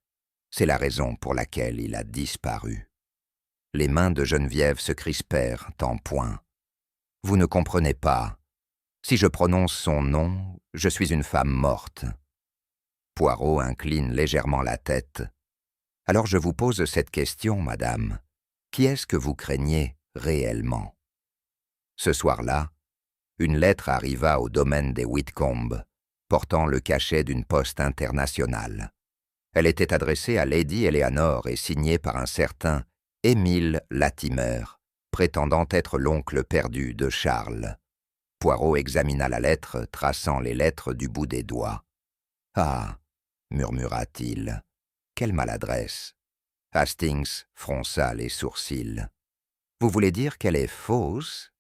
c'est la raison pour laquelle il a disparu. Les mains de Geneviève se crispèrent en poing. Vous ne comprenez pas. Si je prononce son nom, je suis une femme morte. Poirot incline légèrement la tête. Alors je vous pose cette question, madame. Qui est-ce que vous craignez réellement? Ce soir-là, une lettre arriva au domaine des Whitcomb, portant le cachet d'une poste internationale. Elle était adressée à Lady Eleanor et signée par un certain Émile Latimer, prétendant être l'oncle perdu de Charles. Poirot examina la lettre, traçant les lettres du bout des doigts. « Ah !» murmura-t-il. « Quelle maladresse !» Hastings fronça les sourcils. « Vous voulez dire qu'elle est fausse ?»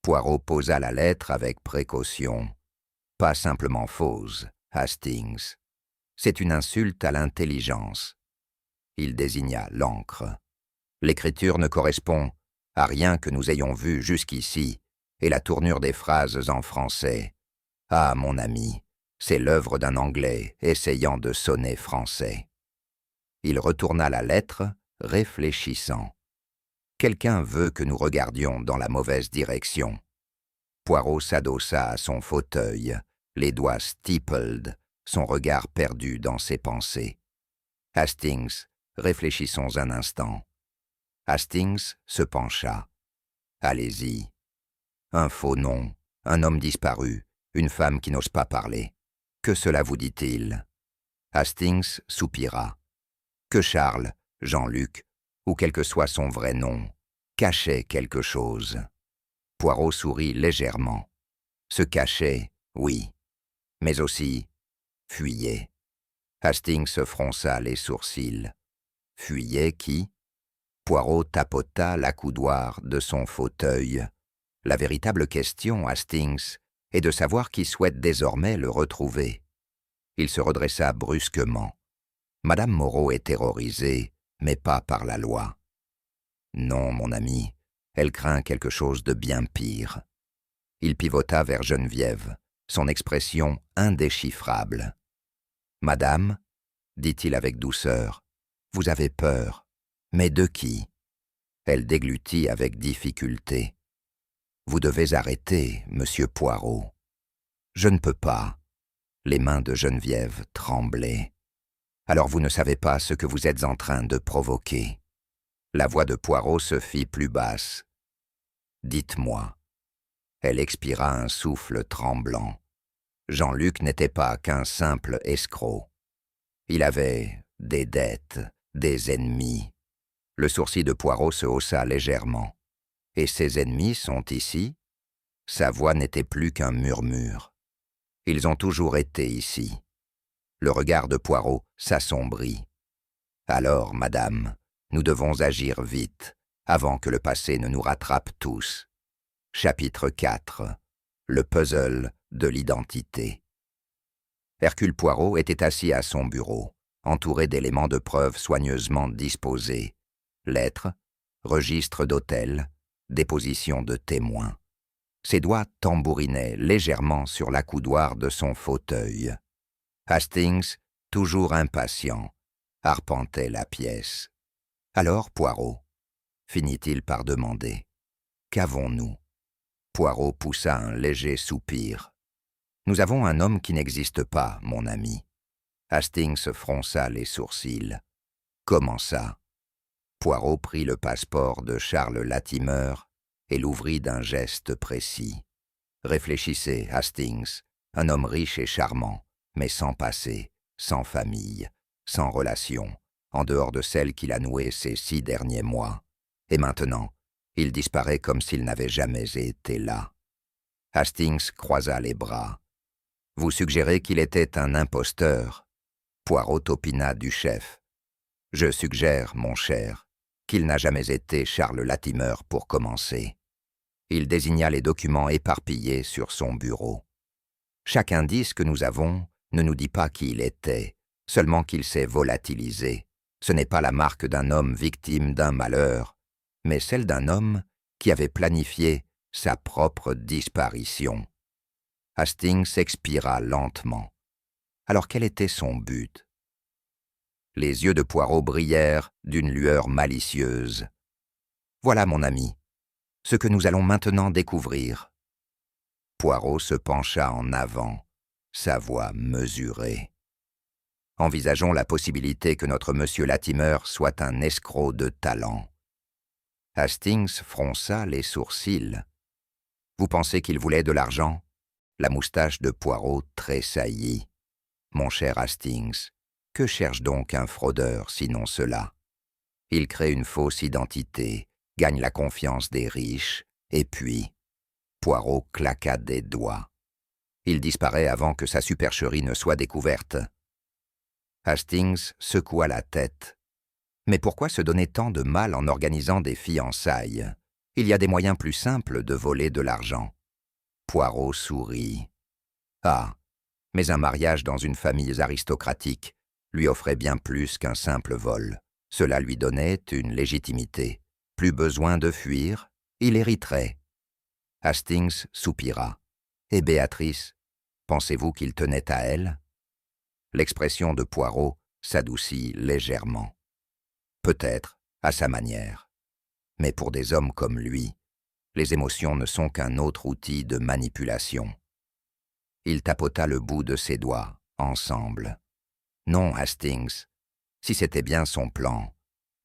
Poirot posa la lettre avec précaution. « Pas simplement fausse, Hastings. C'est une insulte à l'intelligence. » Il désigna l'encre. L'écriture ne correspond à rien que nous ayons vu jusqu'ici, et la tournure des phrases en français. Ah, mon ami, c'est l'œuvre d'un Anglais essayant de sonner français. Il retourna la lettre, réfléchissant. Quelqu'un veut que nous regardions dans la mauvaise direction. Poirot s'adossa à son fauteuil, les doigts steepled, son regard perdu dans ses pensées. Hastings, réfléchissons un instant. Hastings se pencha. Allez-y. Un faux nom, un homme disparu, une femme qui n'ose pas parler. Que cela vous dit-il? Hastings soupira. Que Charles, Jean-Luc, ou quel que soit son vrai nom, cachait quelque chose. Poirot sourit légèrement. Se cachait, oui, mais aussi fuyait. Hastings se fronça les sourcils. Fuyait qui? Poirot tapota l'accoudoir de son fauteuil. La véritable question, Hastings, est de savoir qui souhaite désormais le retrouver. Il se redressa brusquement. Madame Moreau est terrorisée, mais pas par la loi. Non, mon ami, elle craint quelque chose de bien pire. Il pivota vers Geneviève, son expression indéchiffrable. « Madame, dit-il avec douceur, vous avez peur. Mais de qui ?» Elle déglutit avec difficulté. « Vous devez arrêter, monsieur Poirot. »« Je ne peux pas. » Les mains de Geneviève tremblaient. « Alors vous ne savez pas ce que vous êtes en train de provoquer. » La voix de Poirot se fit plus basse. « Dites-moi. » Elle expira un souffle tremblant. Jean-Luc n'était pas qu'un simple escroc. Il avait des dettes, des ennemis. Le sourcil de Poirot se haussa légèrement. « Et ses ennemis sont ici ?» Sa voix n'était plus qu'un murmure. « Ils ont toujours été ici. » Le regard de Poirot s'assombrit. « Alors, madame, nous devons agir vite, avant que le passé ne nous rattrape tous. » Chapitre 4. Le puzzle de l'identité. Hercule Poirot était assis à son bureau, entouré d'éléments de preuve soigneusement disposés. Lettres, registres d'hôtel, déposition de témoins. Ses doigts tambourinaient légèrement sur l'accoudoir de son fauteuil. Hastings, toujours impatient, arpentait la pièce. « Alors, Poirot ?» finit-il par demander. « Qu'avons-nous » Poirot poussa un léger soupir. « Nous avons un homme qui n'existe pas, mon ami. » Hastings fronça les sourcils. « Comment ça ?» Poirot prit le passeport de Charles Latimer et l'ouvrit d'un geste précis. « Réfléchissez, Hastings, un homme riche et charmant, mais sans passé, sans famille, sans relation, en dehors de celle qu'il a nouée ces 6 derniers mois. Et maintenant, il disparaît comme s'il n'avait jamais été là. » Hastings croisa les bras. « Vous suggérez qu'il était un imposteur ?» Poirot opina du chef. « Je suggère, mon cher, qu'il n'a jamais été Charles Latimer pour commencer. » Il désigna les documents éparpillés sur son bureau. « Chaque indice que nous avons ne nous dit pas qui il était, seulement qu'il s'est volatilisé. Ce n'est pas la marque d'un homme victime d'un malheur, mais celle d'un homme qui avait planifié sa propre disparition. » Hastings expira lentement. Alors quel était son but? Les yeux de Poirot brillèrent d'une lueur malicieuse. « Voilà, mon ami, ce que nous allons maintenant découvrir. » Poirot se pencha en avant, sa voix mesurée. « Envisageons la possibilité que notre monsieur Latimer soit un escroc de talent. » Hastings fronça les sourcils. « Vous pensez qu'il voulait de l'argent ?» La moustache de Poirot tressaillit. « Mon cher Hastings, que cherche donc un fraudeur sinon cela? Il crée une fausse identité, gagne la confiance des riches, et puis... » Poirot claqua des doigts. « Il disparaît avant que sa supercherie ne soit découverte. » Hastings secoua la tête. « Mais pourquoi se donner tant de mal en organisant des fiançailles? Il y a des moyens plus simples de voler de l'argent. » Poirot sourit. « Ah, mais un mariage dans une famille aristocratique lui offrait bien plus qu'un simple vol. Cela lui donnait une légitimité. Plus besoin de fuir, il hériterait. Hastings soupira. Et Béatrice, pensez-vous qu'il tenait à elle? L'expression de Poirot s'adoucit légèrement. Peut-être, à sa manière. Mais pour des hommes comme lui, les émotions ne sont qu'un autre outil de manipulation. Il tapota le bout de ses doigts, ensemble. Non, Hastings, si c'était bien son plan,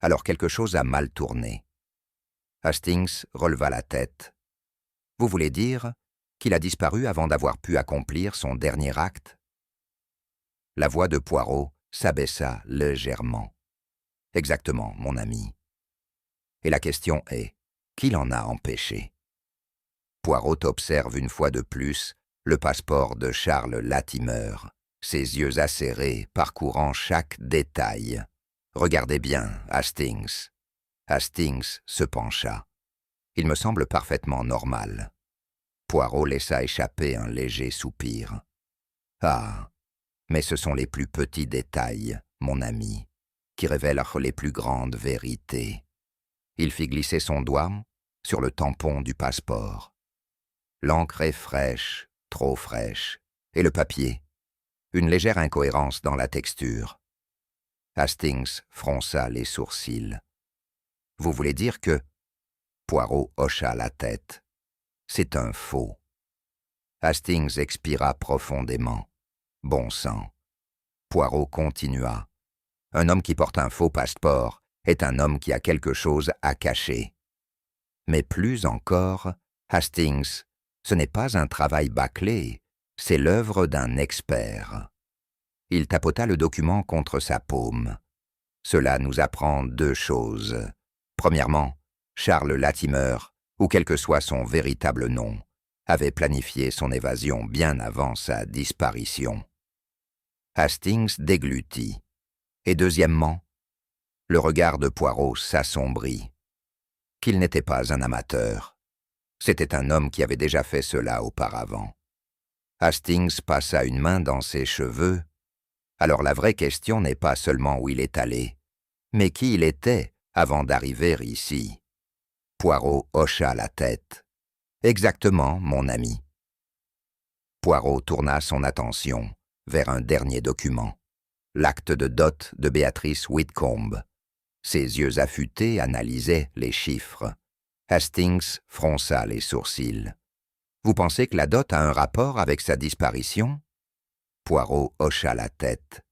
alors quelque chose a mal tourné. Hastings releva la tête. Vous voulez dire qu'il a disparu avant d'avoir pu accomplir son dernier acte? La voix de Poirot s'abaissa légèrement. Exactement, mon ami. Et la question est, qui l'en a empêché? Poirot observe une fois de plus le passeport de Charles Latimer, ses yeux acérés parcourant chaque détail. Regardez bien, Hastings. Hastings se pencha. Il me semble parfaitement normal. Poirot laissa échapper un léger soupir. Ah, mais ce sont les plus petits détails, mon ami, qui révèlent les plus grandes vérités. Il fit glisser son doigt sur le tampon du passeport. L'encre est fraîche, trop fraîche, et le papier, une légère incohérence dans la texture. Hastings fronça les sourcils. Vous voulez dire que... Poirot hocha la tête. C'est un faux. Hastings expira profondément. Bon sang. Poirot continua. Un homme qui porte un faux passeport est un homme qui a quelque chose à cacher. Mais plus encore, Hastings, ce n'est pas un travail bâclé, c'est l'œuvre d'un expert. Il tapota le document contre sa paume. Cela nous apprend deux choses. Premièrement, Charles Latimer, ou quel que soit son véritable nom, avait planifié son évasion bien avant sa disparition. Hastings déglutit. Et deuxièmement, le regard de Poirot s'assombrit. Qu'il n'était pas un amateur. C'était un homme qui avait déjà fait cela auparavant. Hastings passa une main dans ses cheveux. Alors la vraie question n'est pas seulement où il est allé, mais qui il était avant d'arriver ici. Poirot hocha la tête. Exactement, mon ami. Poirot tourna son attention vers un dernier document, l'acte de dot de Béatrice Whitcomb. Ses yeux affûtés analysaient les chiffres. Hastings fronça les sourcils. Vous pensez que la dot a un rapport avec sa disparition? Poirot hocha la tête.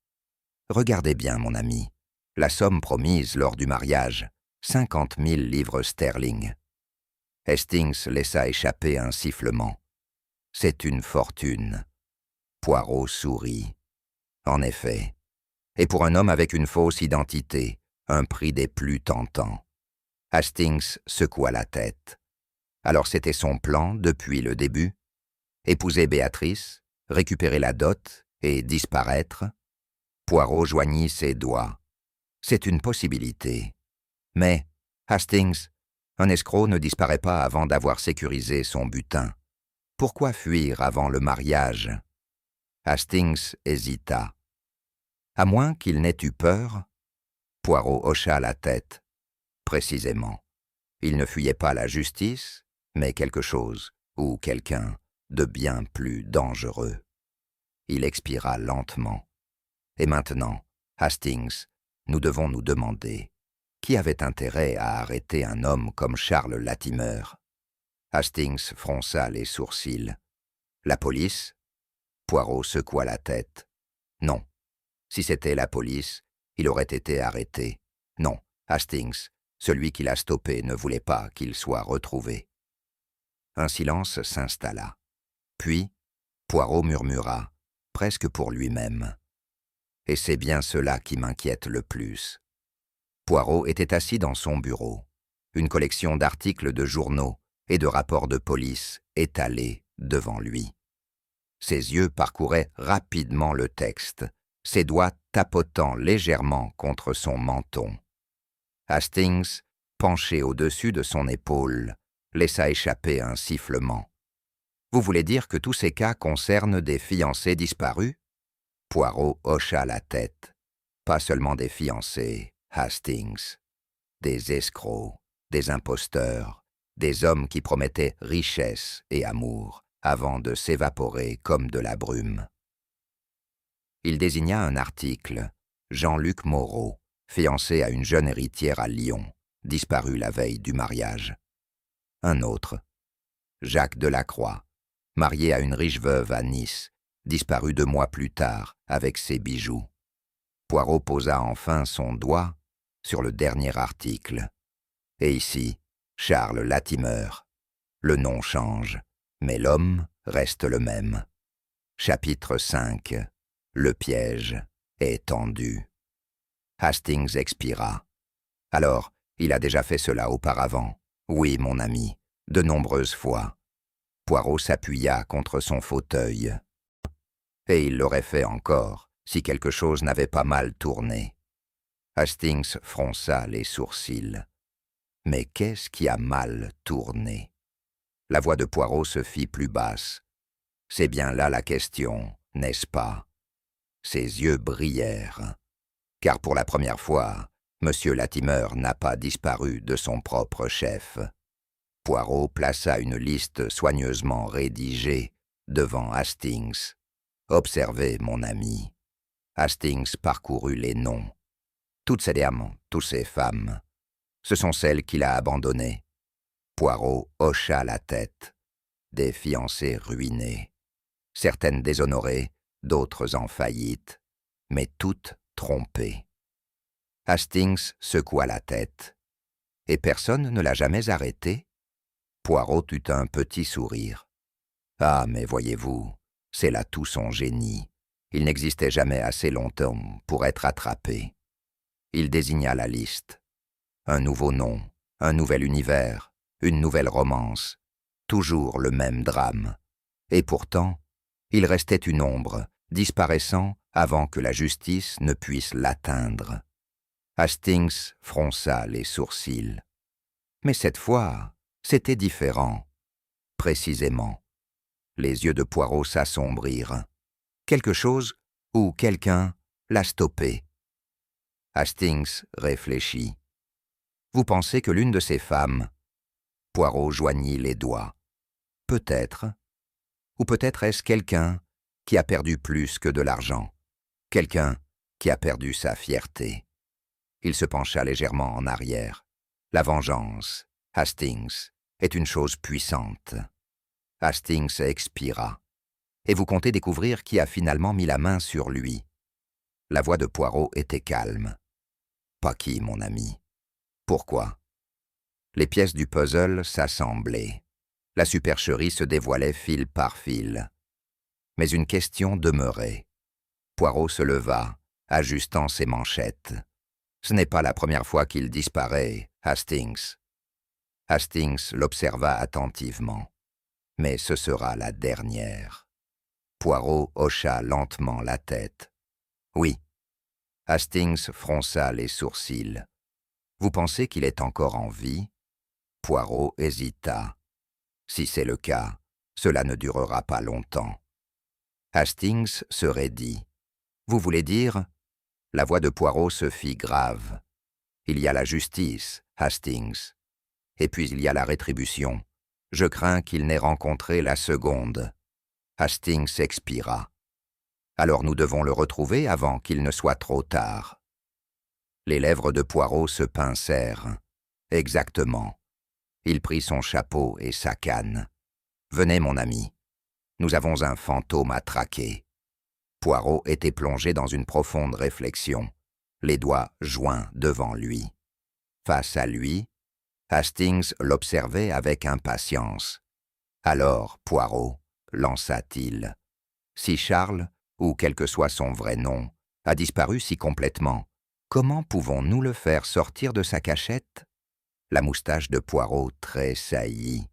Regardez bien, mon ami. La somme promise lors du mariage, 50 000 livres sterling. Hastings laissa échapper un sifflement. C'est une fortune. Poirot sourit. En effet. Et pour un homme avec une fausse identité, un prix des plus tentants. Hastings secoua la tête. Alors c'était son plan depuis le début? Épouser Béatrice, récupérer la dot et disparaître? Poirot joignit ses doigts. C'est une possibilité. Mais, Hastings, un escroc ne disparaît pas avant d'avoir sécurisé son butin. Pourquoi fuir avant le mariage? Hastings hésita. À moins qu'il n'ait eu peur? Poirot hocha la tête. Précisément. Il ne fuyait pas la justice, mais quelque chose, ou quelqu'un, de bien plus dangereux. Il expira lentement. Et maintenant, Hastings, nous devons nous demander, qui avait intérêt à arrêter un homme comme Charles Latimer? Hastings fronça les sourcils. La police? Poirot secoua la tête. Non. Si c'était la police, il aurait été arrêté. Non, Hastings, celui qui l'a stoppé, ne voulait pas qu'il soit retrouvé. Un silence s'installa. Puis, Poirot murmura, presque pour lui-même. Et c'est bien cela qui m'inquiète le plus. Poirot était assis dans son bureau, une collection d'articles de journaux et de rapports de police étalés devant lui. Ses yeux parcouraient rapidement le texte, ses doigts tapotant légèrement contre son menton. Hastings, penché au-dessus de son épaule, laissa échapper un sifflement. « Vous voulez dire que tous ces cas concernent des fiancés disparus ?» Poirot hocha la tête. « Pas seulement des fiancés, Hastings. Des escrocs, des imposteurs, des hommes qui promettaient richesse et amour avant de s'évaporer comme de la brume. Il désigna un article, Jean-Luc Moreau, fiancé à une jeune héritière à Lyon, disparu la veille du mariage. Un autre, Jacques Delacroix, marié à une riche veuve à Nice, disparu 2 mois plus tard avec ses bijoux. Poirot posa enfin son doigt sur le dernier article. Et ici, Charles Latimer. Le nom change, mais l'homme reste le même. Chapitre 5. Le piège est tendu. Hastings expira. Alors, il a déjà fait cela auparavant. Oui, mon ami, de nombreuses fois. Poirot s'appuya contre son fauteuil. Et il l'aurait fait encore, si quelque chose n'avait pas mal tourné. Hastings fronça les sourcils. Mais qu'est-ce qui a mal tourné? La voix de Poirot se fit plus basse. C'est bien là la question, n'est-ce pas? Ses yeux brillèrent. Car pour la première fois, M. Latimer n'a pas disparu de son propre chef. Poirot plaça une liste soigneusement rédigée devant Hastings. Observez, mon ami. Hastings parcourut les noms. Toutes ces dames, toutes ces femmes, ce sont celles qu'il a abandonnées. Poirot hocha la tête. Des fiancées ruinées. Certaines déshonorées, d'autres en faillite, mais toutes trompées. Hastings secoua la tête. Et personne ne l'a jamais arrêté? Poirot eut un petit sourire. Ah, mais voyez-vous, c'est là tout son génie. Il n'existait jamais assez longtemps pour être attrapé. Il désigna la liste. Un nouveau nom, un nouvel univers, une nouvelle romance. Toujours le même drame. Et pourtant, il restait une ombre, disparaissant avant que la justice ne puisse l'atteindre. Hastings fronça les sourcils. Mais cette fois, c'était différent. Précisément. Les yeux de Poirot s'assombrirent. Quelque chose ou quelqu'un l'a stoppé. Hastings réfléchit. Vous pensez que l'une de ces femmes... Poirot joignit les doigts. Peut-être. Ou peut-être est-ce quelqu'un qui a perdu plus que de l'argent. Quelqu'un qui a perdu sa fierté. Il se pencha légèrement en arrière. La vengeance, Hastings, est une chose puissante. Hastings expira. Et vous comptez découvrir qui a finalement mis la main sur lui. La voix de Poirot était calme. Pas qui, mon ami. Pourquoi? Les pièces du puzzle s'assemblaient. La supercherie se dévoilait fil par fil. Mais une question demeurait. Poirot se leva, ajustant ses manchettes. Ce n'est pas la première fois qu'il disparaît, Hastings. Hastings l'observa attentivement. Mais ce sera la dernière. Poirot hocha lentement la tête. Oui. Hastings fronça les sourcils. Vous pensez qu'il est encore en vie? Poirot hésita. Si c'est le cas, cela ne durera pas longtemps. Hastings se raidit. Vous voulez dire? La voix de Poirot se fit grave. Il y a la justice, Hastings. Et puis il y a la rétribution. Je crains qu'il n'ait rencontré la seconde. Hastings expira. Alors nous devons le retrouver avant qu'il ne soit trop tard. Les lèvres de Poirot se pincèrent. Exactement. Il prit son chapeau et sa canne. Venez, mon ami. Nous avons un fantôme à traquer. Poirot était plongé dans une profonde réflexion, les doigts joints devant lui. Face à lui, Hastings l'observait avec impatience. Alors, Poirot, lança-t-il, si Charles, ou quel que soit son vrai nom, a disparu si complètement, comment pouvons-nous le faire sortir de sa cachette? La moustache de Poirot tressaillit,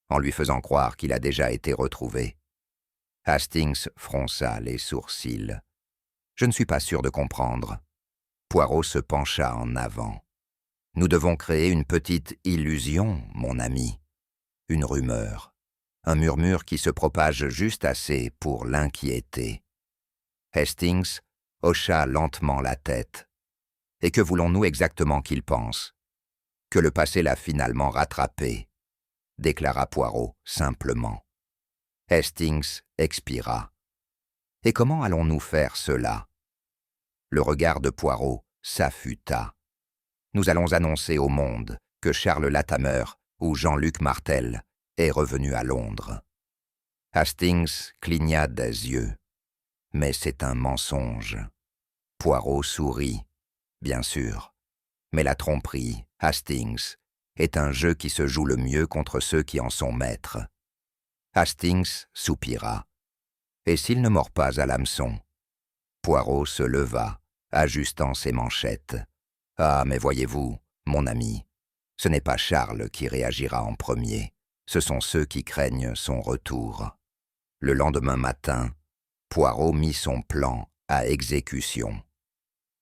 en lui faisant croire qu'il a déjà été retrouvé. Hastings fronça les sourcils. Je ne suis pas sûr de comprendre. Poirot se pencha en avant. Nous devons créer une petite illusion, mon ami. Une rumeur. Un murmure qui se propage juste assez pour l'inquiéter. Hastings hocha lentement la tête. Et que voulons-nous exactement qu'il pense? Que le passé l'a finalement rattrapé, déclara Poirot simplement. Hastings expira. Et comment allons-nous faire cela? Le regard de Poirot s'affûta. Nous allons annoncer au monde que Charles Latimer ou Jean-Luc Martel est revenu à Londres. Hastings cligna des yeux. Mais c'est un mensonge. Poirot sourit, bien sûr. Mais la tromperie, Hastings, est un jeu qui se joue le mieux contre ceux qui en sont maîtres. Hastings soupira. Et s'il ne mord pas à l'hameçon? Poirot se leva, ajustant ses manchettes. Ah, mais voyez-vous, mon ami, ce n'est pas Charles qui réagira en premier, ce sont ceux qui craignent son retour. Le lendemain matin, Poirot mit son plan à exécution.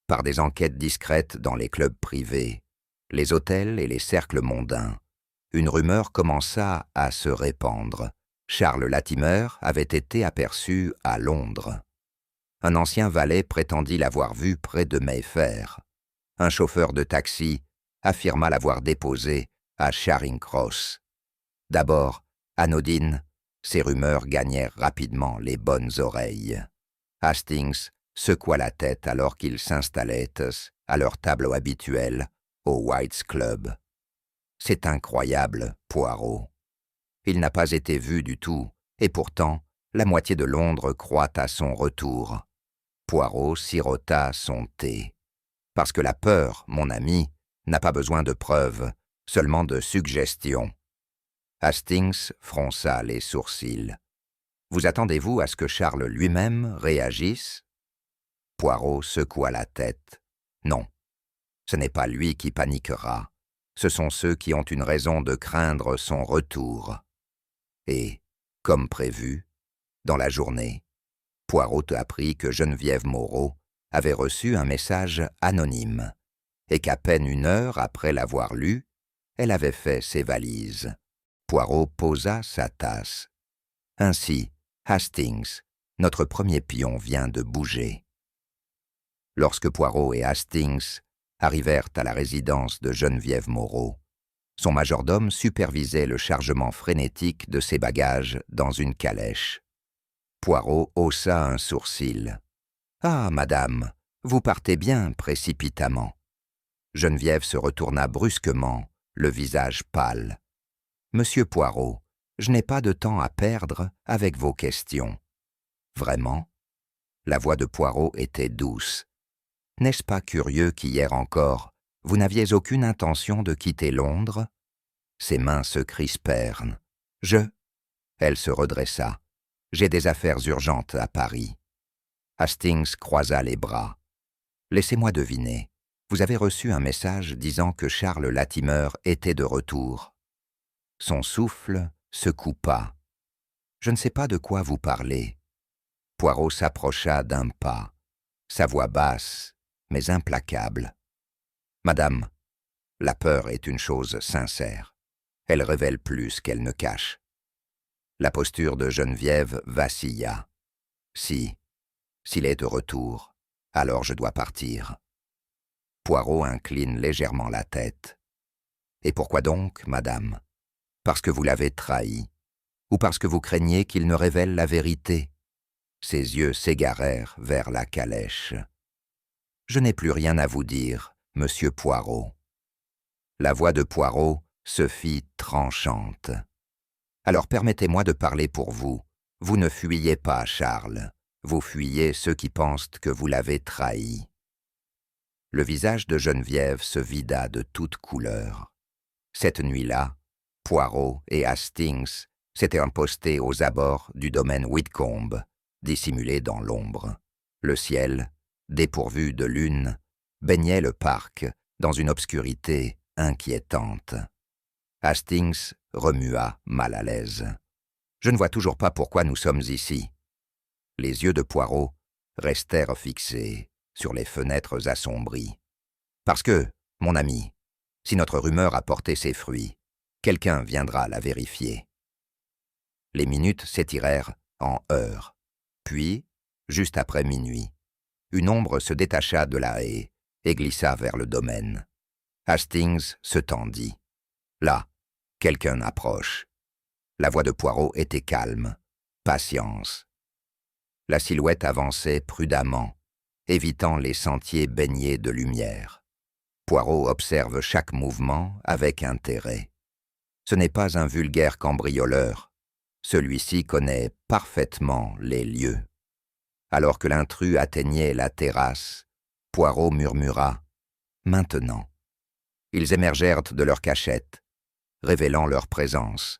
Par des enquêtes discrètes dans les clubs privés, les hôtels et les cercles mondains, une rumeur commença à se répandre. Charles Latimer avait été aperçu à Londres. Un ancien valet prétendit l'avoir vu près de Mayfair. Un chauffeur de taxi affirma l'avoir déposé à Charing Cross. D'abord, anodines, ces rumeurs gagnèrent rapidement les bonnes oreilles. Hastings secoua la tête alors qu'ils s'installaient à leur tableau habituel au White's Club. C'est incroyable, Poirot. Il n'a pas été vu du tout, et pourtant, la moitié de Londres croit à son retour. Poirot sirota son thé. Parce que la peur, mon ami, n'a pas besoin de preuves, seulement de suggestions. Hastings fronça les sourcils. Vous attendez-vous à ce que Charles lui-même réagisse? Poirot secoua la tête. Non, ce n'est pas lui qui paniquera. Ce sont ceux qui ont une raison de craindre son retour. Et, comme prévu, dans la journée, Poirot apprit que Geneviève Moreau avait reçu un message anonyme et qu'à peine 1 heure après l'avoir lu, elle avait fait ses valises. Poirot posa sa tasse. Ainsi, Hastings, notre premier pion vient de bouger. Lorsque Poirot et Hastings arrivèrent à la résidence de Geneviève Moreau, son majordome supervisait le chargement frénétique de ses bagages dans une calèche. Poirot haussa un sourcil. « Ah, madame, vous partez bien précipitamment. » Geneviève se retourna brusquement, le visage pâle. « Monsieur Poirot, je n'ai pas de temps à perdre avec vos questions. » « Vraiment ?» La voix de Poirot était douce. « N'est-ce pas curieux qu'hier encore, vous n'aviez aucune intention de quitter Londres ?» Ses mains se crispèrent. « Elle se redressa. « J'ai des affaires urgentes à Paris. » Hastings croisa les bras. « Laissez-moi deviner. Vous avez reçu un message disant que Charles Latimer était de retour. » Son souffle se coupa. « Je ne sais pas de quoi vous parlez. » Poirot s'approcha d'un pas, sa voix basse, mais implacable. « Madame, la peur est une chose sincère. Elle révèle plus qu'elle ne cache. » La posture de Geneviève vacilla. « S'il est de retour, alors je dois partir. » Poirot incline légèrement la tête. « Et pourquoi donc, madame? Parce que vous l'avez trahi, ou parce que vous craignez qu'il ne révèle la vérité ?» Ses yeux s'égarèrent vers la calèche. « Je n'ai plus rien à vous dire, monsieur Poirot. » La voix de Poirot se fit tranchante. « Alors permettez-moi de parler pour vous. Vous ne fuyez pas, Charles. Vous fuyez ceux qui pensent que vous l'avez trahi. » Le visage de Geneviève se vida de toute couleur. Cette nuit-là, Poirot et Hastings s'étaient impostés aux abords du domaine Whitcomb, dissimulé dans l'ombre. Le ciel, dépourvu de lune, baignait le parc dans une obscurité inquiétante. Hastings remua mal à l'aise. « Je ne vois toujours pas pourquoi nous sommes ici. » Les yeux de Poirot restèrent fixés sur les fenêtres assombries. « Parce que, mon ami, si notre rumeur a porté ses fruits, quelqu'un viendra la vérifier. » Les minutes s'étirèrent en heures. Puis, juste après minuit, une ombre se détacha de la haie et glissa vers le domaine. Hastings se tendit. Là, quelqu'un approche. La voix de Poirot était calme. Patience. La silhouette avançait prudemment, évitant les sentiers baignés de lumière. Poirot observe chaque mouvement avec intérêt. Ce n'est pas un vulgaire cambrioleur. Celui-ci connaît parfaitement les lieux. Alors que l'intrus atteignait la terrasse, Poirot murmura « Maintenant ». Ils émergèrent de leur cachette, révélant leur présence.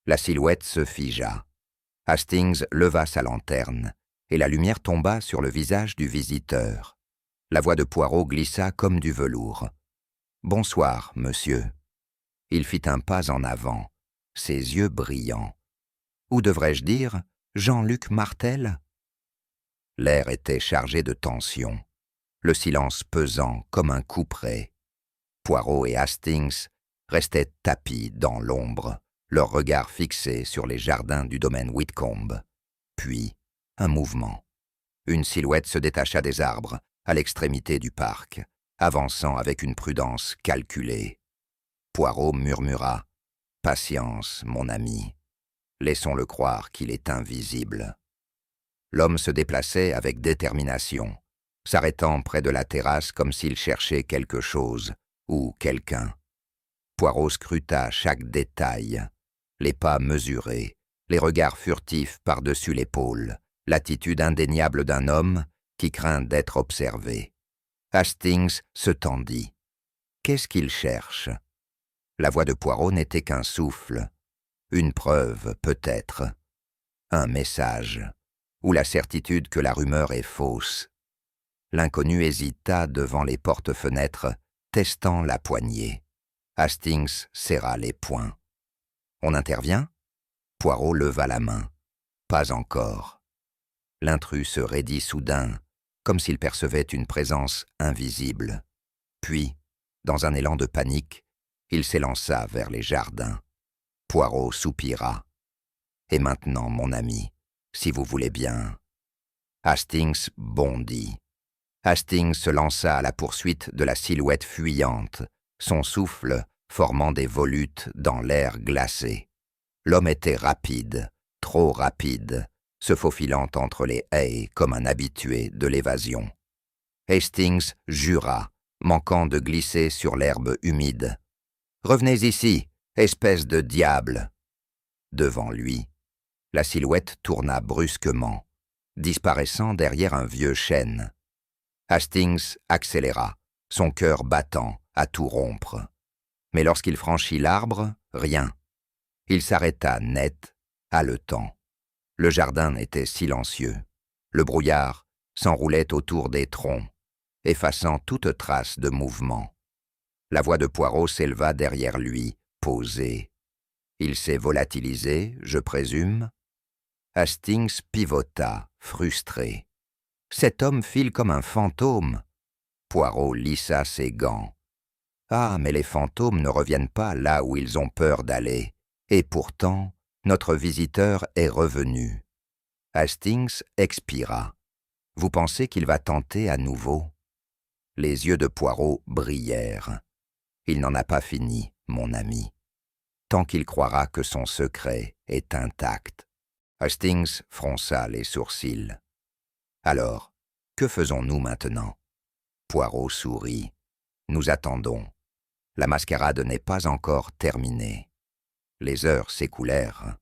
La silhouette se figea. Hastings leva sa lanterne, et la lumière tomba sur le visage du visiteur. La voix de Poirot glissa comme du velours. « Bonsoir, monsieur ». Il fit un pas en avant, ses yeux brillants. Ou devrais-je dire, Jean-Luc Martel? L'air était chargé de tension, le silence pesant comme un couperet. Poirot et Hastings restaient tapis dans l'ombre, leurs regards fixés sur les jardins du domaine Whitcomb. Puis, un mouvement. Une silhouette se détacha des arbres, à l'extrémité du parc, avançant avec une prudence calculée. Poirot murmura « Patience, mon ami. Laissons-le croire qu'il est invisible. » L'homme se déplaçait avec détermination, s'arrêtant près de la terrasse comme s'il cherchait quelque chose ou quelqu'un. Poirot scruta chaque détail, les pas mesurés, les regards furtifs par-dessus l'épaule, l'attitude indéniable d'un homme qui craint d'être observé. Hastings se tendit. Qu'est-ce qu'il cherche? La voix de Poirot n'était qu'un souffle, une preuve peut-être, un message, ou la certitude que la rumeur est fausse. L'inconnu hésita devant les porte-fenêtres, testant la poignée. Hastings serra les poings. « On intervient » Poirot leva la main. « Pas encore. » L'intrus se raidit soudain, comme s'il percevait une présence invisible. Puis, dans un élan de panique, il s'élança vers les jardins. Poirot soupira. « Et maintenant, mon ami, si vous voulez bien. » Hastings bondit. Hastings se lança à la poursuite de la silhouette fuyante, son souffle formant des volutes dans l'air glacé. L'homme était rapide, trop rapide, se faufilant entre les haies comme un habitué de l'évasion. Hastings jura, manquant de glisser sur l'herbe humide. « Revenez ici, espèce de diable !» Devant lui, la silhouette tourna brusquement, disparaissant derrière un vieux chêne. Hastings accéléra, son cœur battant à tout rompre. Mais lorsqu'il franchit l'arbre, rien. Il s'arrêta net, haletant. Le jardin était silencieux. Le brouillard s'enroulait autour des troncs, effaçant toute trace de mouvement. La voix de Poirot s'éleva derrière lui, posée. Il s'est volatilisé, je présume. Hastings pivota, frustré. Cet homme file comme un fantôme. Poirot lissa ses gants. Ah, mais les fantômes ne reviennent pas là où ils ont peur d'aller. Et pourtant, notre visiteur est revenu. Hastings expira. Vous pensez qu'il va tenter à nouveau? Les yeux de Poirot brillèrent. Il n'en a pas fini, mon ami. Tant qu'il croira que son secret est intact. Hastings fronça les sourcils. Alors, que faisons-nous maintenant? Poirot sourit. Nous attendons. La mascarade n'est pas encore terminée. Les heures s'écoulèrent.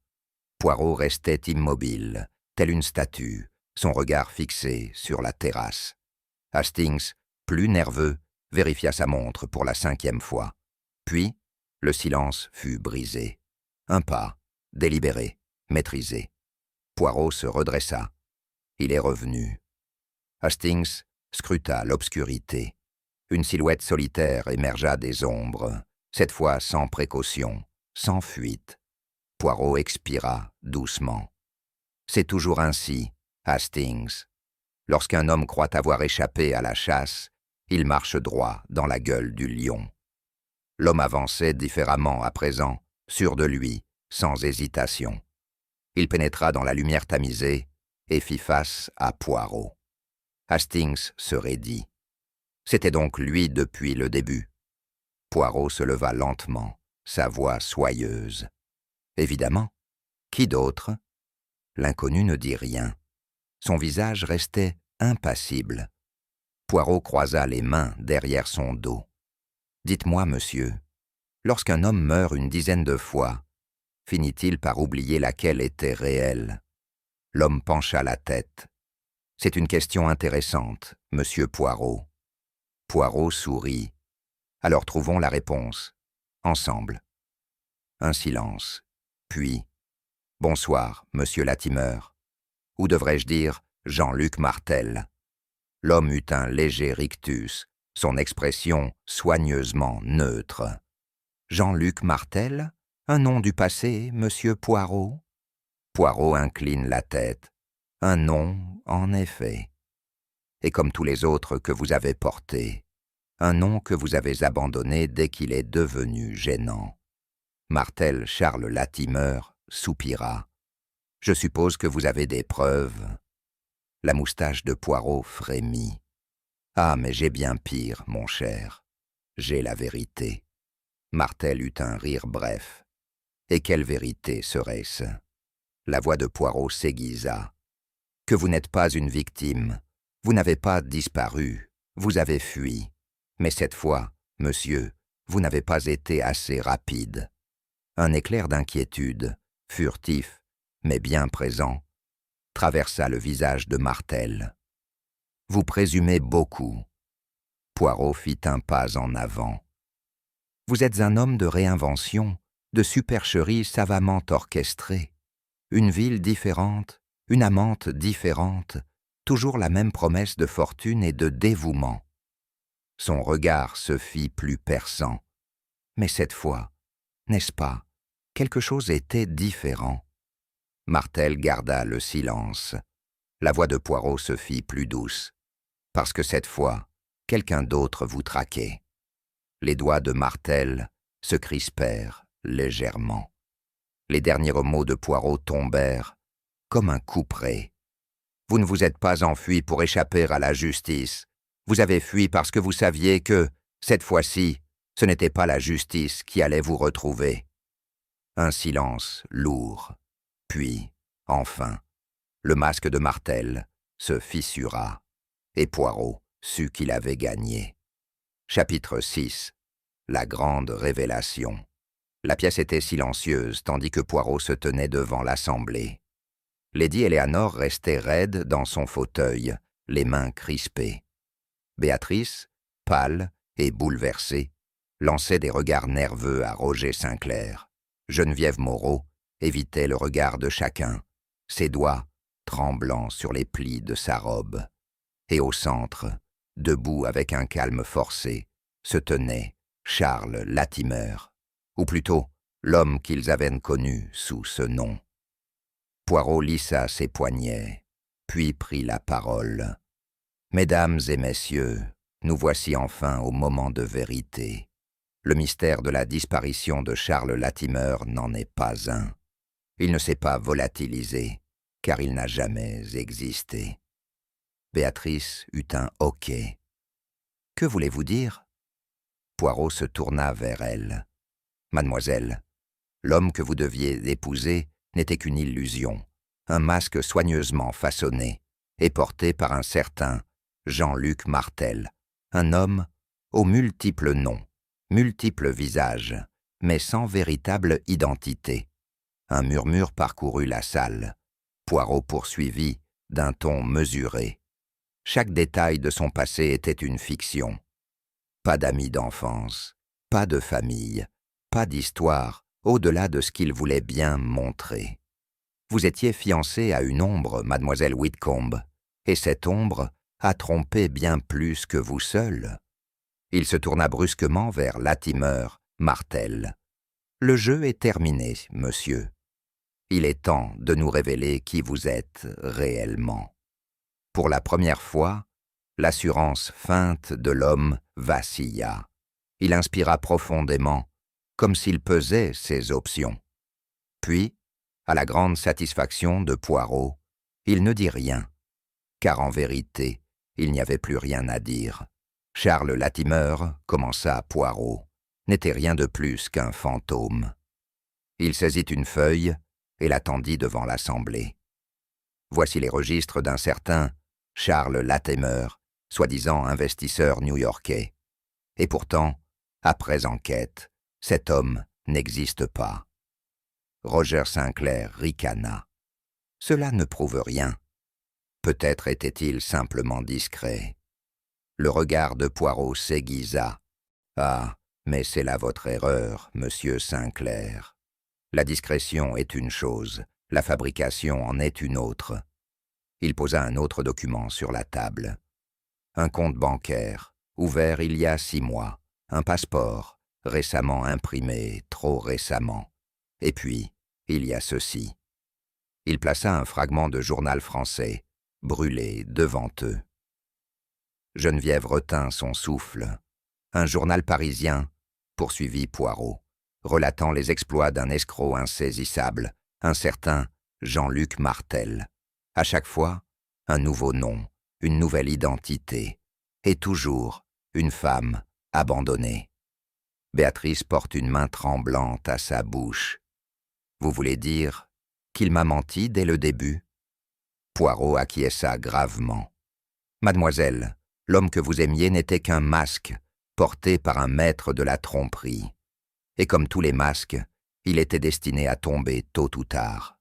Poirot restait immobile, tel une statue, son regard fixé sur la terrasse. Hastings, plus nerveux, vérifia sa montre pour la 5e fois. Puis, le silence fut brisé. Un pas, délibéré, maîtrisé. Poirot se redressa. Il est revenu. Hastings scruta l'obscurité. Une silhouette solitaire émergea des ombres, cette fois sans précaution, sans fuite. Poirot expira doucement. C'est toujours ainsi, Hastings. Lorsqu'un homme croit avoir échappé à la chasse, il marche droit dans la gueule du lion. L'homme avançait différemment à présent, sûr de lui, sans hésitation. Il pénétra dans la lumière tamisée et fit face à Poirot. Hastings se raidit. C'était donc lui depuis le début. Poirot se leva lentement, sa voix soyeuse. Évidemment. Qui d'autre? L'inconnu ne dit rien. Son visage restait impassible. Poirot croisa les mains derrière son dos. Dites-moi, monsieur, lorsqu'un homme meurt une dizaine de fois, finit-il par oublier laquelle était réelle? L'homme pencha la tête. C'est une question intéressante, monsieur Poirot. Poirot sourit. Alors trouvons la réponse. Ensemble. Un silence. Puis, bonsoir, monsieur Latimer. Ou devrais-je dire Jean-Luc Martel. L'homme eut un léger rictus, son expression soigneusement neutre. Jean-Luc Martel, un nom du passé, monsieur Poirot? Poirot incline la tête. Un nom, en effet. Et comme tous les autres que vous avez portés, un nom que vous avez abandonné dès qu'il est devenu gênant. Martel Charles Latimer soupira. Je suppose que vous avez des preuves. La moustache de Poirot frémit. Ah, mais j'ai bien pire, mon cher. J'ai la vérité. Martel eut un rire bref. Et quelle vérité serait-ce? La voix de Poirot s'aiguisa. Que vous n'êtes pas une victime. Vous n'avez pas disparu. Vous avez fui. Mais cette fois, monsieur, vous n'avez pas été assez rapide. Un éclair d'inquiétude, furtif, mais bien présent, traversa le visage de Martel. Vous présumez beaucoup. Poirot fit un pas en avant. Vous êtes un homme de réinvention, de supercherie savamment orchestrée. Une ville différente, une amante différente, toujours la même promesse de fortune et de dévouement. Son regard se fit plus perçant. Mais cette fois, n'est-ce pas, quelque chose était différent. Martel garda le silence. La voix de Poirot se fit plus douce. Parce que cette fois, quelqu'un d'autre vous traquait. Les doigts de Martel se crispèrent légèrement. Les derniers mots de Poirot tombèrent comme un couperet. Vous ne vous êtes pas enfui pour échapper à la justice. Vous avez fui parce que vous saviez que, cette fois-ci, ce n'était pas la justice qui allait vous retrouver. Un silence lourd. Puis, enfin, le masque de Martel se fissura, et Poirot sut qu'il avait gagné. Chapitre 6. La grande révélation. La pièce était silencieuse, tandis que Poirot se tenait devant l'assemblée. Lady Eleanor restait raide dans son fauteuil, les mains crispées. Béatrice, pâle et bouleversée, lançait des regards nerveux à Roger Sinclair. Geneviève Moreau évitait le regard de chacun, ses doigts tremblants sur les plis de sa robe. Et au centre, debout avec un calme forcé, se tenait Charles Latimer, ou plutôt l'homme qu'ils avaient connu sous ce nom. Poirot lissa ses poignets, puis prit la parole. « Mesdames et messieurs, nous voici enfin au moment de vérité. Le mystère de la disparition de Charles Latimer n'en est pas un. Il ne s'est pas volatilisé, car il n'a jamais existé. » Béatrice eut un hoquet. « Que voulez-vous dire ?» Poirot se tourna vers elle. « Mademoiselle, l'homme que vous deviez épouser n'était qu'une illusion, un masque soigneusement façonné et porté par un certain Jean-Luc Martel, un homme aux multiples noms, multiples visages, mais sans véritable identité. » Un murmure parcourut la salle. Poirot poursuivit d'un ton mesuré. Chaque détail de son passé était une fiction. Pas d'amis d'enfance, pas de famille, pas d'histoire au-delà de ce qu'il voulait bien montrer. Vous étiez fiancée à une ombre, mademoiselle Whitcomb, et cette ombre a trompé bien plus que vous seule. Il se tourna brusquement vers Latimer, Martel. « Le jeu est terminé, monsieur. Il est temps de nous révéler qui vous êtes réellement. » Pour la première fois, l'assurance feinte de l'homme vacilla. Il inspira profondément, comme s'il pesait ses options. Puis, à la grande satisfaction de Poirot, il ne dit rien, car en vérité, il n'y avait plus rien à dire. Charles Latimer, commença Poirot, n'était rien de plus qu'un fantôme. Il saisit une feuille et la tendit devant l'assemblée. Voici les registres d'un certain Charles Latimer, soi-disant investisseur new-yorkais. Et pourtant, après enquête, cet homme n'existe pas. Roger Sinclair ricana. Cela ne prouve rien. Peut-être était-il simplement discret. Le regard de Poirot s'aiguisa. Ah, mais c'est là votre erreur, monsieur Sinclair. La discrétion est une chose, la fabrication en est une autre. Il posa un autre document sur la table. Un compte bancaire, ouvert il y a 6 mois. Un passeport, récemment imprimé, trop récemment. Et puis, il y a ceci. Il plaça un fragment de journal français, brûlé devant eux. Geneviève retint son souffle. Un journal parisien, poursuivit Poirot, relatant les exploits d'un escroc insaisissable, un certain Jean-Luc Martel. À chaque fois, un nouveau nom, une nouvelle identité, et toujours une femme abandonnée. Béatrice porte une main tremblante à sa bouche. Vous voulez dire qu'il m'a menti dès le début? Poirot acquiesça gravement. Mademoiselle, l'homme que vous aimiez n'était qu'un masque, porté par un maître de la tromperie. Et comme tous les masques, il était destiné à tomber tôt ou tard.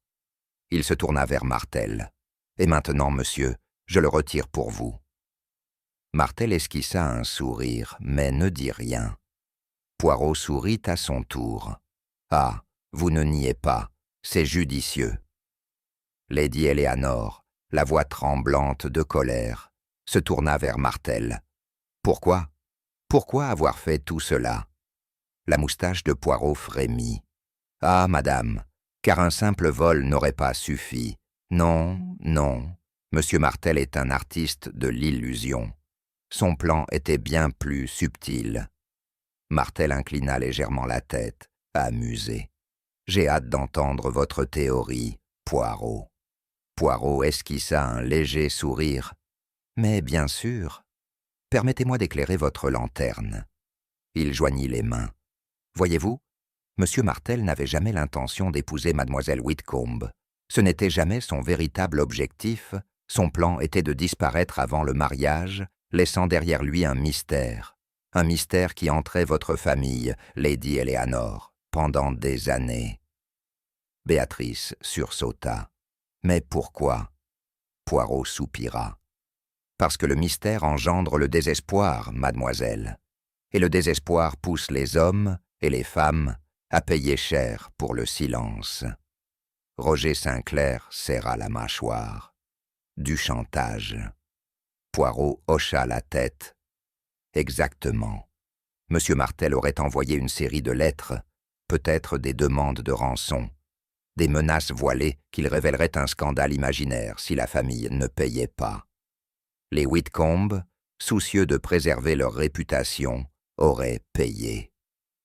Il se tourna vers Martel. Et maintenant, monsieur, je le retire pour vous. Martel esquissa un sourire, mais ne dit rien. Poirot sourit à son tour. Ah, vous ne niez pas, c'est judicieux. Lady Eleanor, la voix tremblante de colère, se tourna vers Martel. Pourquoi? Pourquoi avoir fait tout cela? La moustache de Poirot frémit. Ah, madame, car un simple vol n'aurait pas suffi. Non, non, Monsieur Martel est un artiste de l'illusion. Son plan était bien plus subtil. Martel inclina légèrement la tête, amusé. J'ai hâte d'entendre votre théorie, Poirot. Poirot esquissa un léger sourire. Mais bien sûr, permettez-moi d'éclairer votre lanterne. Il joignit les mains. Voyez-vous, Monsieur Martel n'avait jamais l'intention d'épouser mademoiselle Whitcomb. Ce n'était jamais son véritable objectif. Son plan était de disparaître avant le mariage, laissant derrière lui un mystère qui entrait votre famille, Lady Eleanor, pendant des années. Béatrice sursauta. Mais pourquoi? Poirot soupira. Parce que le mystère engendre le désespoir, mademoiselle. Et le désespoir pousse les hommes et les femmes à payer cher pour le silence. Roger Sinclair serra la mâchoire. Du chantage. Poirot hocha la tête. Exactement. Monsieur Martel aurait envoyé une série de lettres, peut-être des demandes de rançon, des menaces voilées qu'il révéleraient un scandale imaginaire si la famille ne payait pas. Les Whitcomb, soucieux de préserver leur réputation, auraient payé.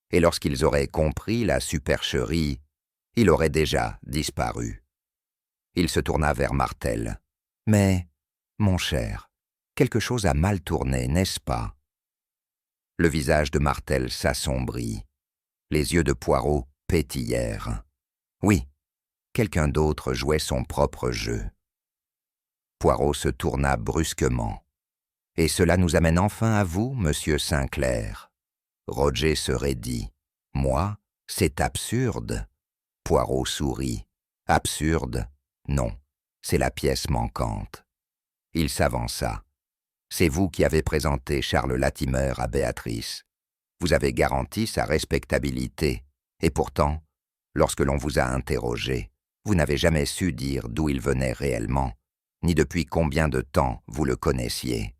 Et lorsqu'ils auraient compris la supercherie, il aurait déjà disparu. Il se tourna vers Martel. « Mais, mon cher, quelque chose a mal tourné, n'est-ce pas ?» Le visage de Martel s'assombrit. Les yeux de Poirot pétillèrent. Oui, quelqu'un d'autre jouait son propre jeu. Poirot se tourna brusquement. « Et cela nous amène enfin à vous, monsieur Sinclair. » Roger se raidit. « Moi, c'est absurde. » Poirot sourit. « Absurde? Non, c'est la pièce manquante. » Il s'avança. « C'est vous qui avez présenté Charles Latimer à Béatrice. Vous avez garanti sa respectabilité. Et pourtant, lorsque l'on vous a interrogé, vous n'avez jamais su dire d'où il venait réellement, ni depuis combien de temps vous le connaissiez. »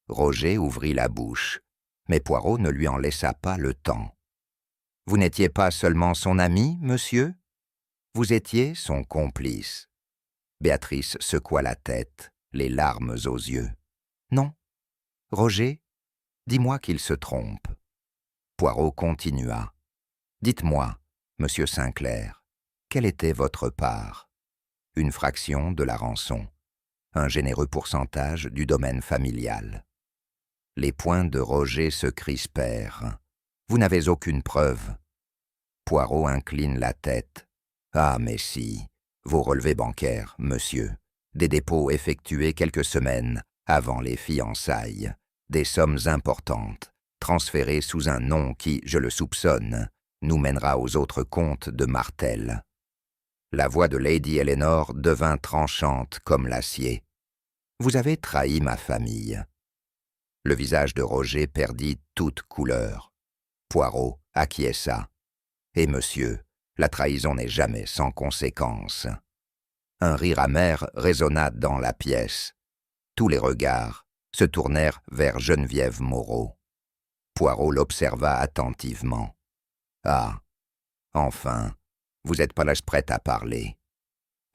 Roger ouvrit la bouche, mais Poirot ne lui en laissa pas le temps. « Vous n'étiez pas seulement son ami, monsieur? Vous étiez son complice. » Béatrice secoua la tête, les larmes aux yeux. « Non. Roger, dis-moi qu'il se trompe. » Poirot continua. « Dites-moi, monsieur Sinclair, quelle était votre part? Une fraction de la rançon, un généreux pourcentage du domaine familial. » Les poings de Roger se crispèrent. « Vous n'avez aucune preuve. » Poirot incline la tête. « Ah, mais si, vos relevés bancaires, monsieur. Des dépôts effectués quelques semaines avant les fiançailles. Des sommes importantes, transférées sous un nom qui, je le soupçonne, nous mènera aux autres comptes de Martel. » La voix de Lady Eleanor devint tranchante comme l'acier. « Vous avez trahi ma famille. » Le visage de Roger perdit toute couleur. Poirot acquiesça. « Et monsieur, la trahison n'est jamais sans conséquence. » Un rire amer résonna dans la pièce. Tous les regards se tournèrent vers Geneviève Moreau. Poirot l'observa attentivement. « Ah, enfin, vous êtes pas là prête à parler. »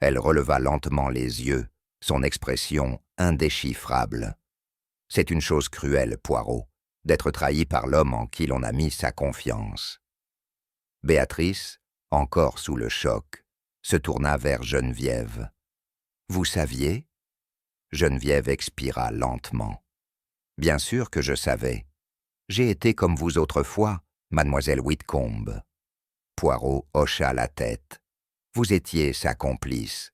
Elle releva lentement les yeux, son expression indéchiffrable. « C'est une chose cruelle, Poirot, d'être trahi par l'homme en qui l'on a mis sa confiance. » Béatrice, encore sous le choc, se tourna vers Geneviève. « Vous saviez ?» Geneviève expira lentement. « Bien sûr que je savais. J'ai été comme vous autrefois, mademoiselle Whitcomb. » Poirot hocha la tête. « Vous étiez sa complice. »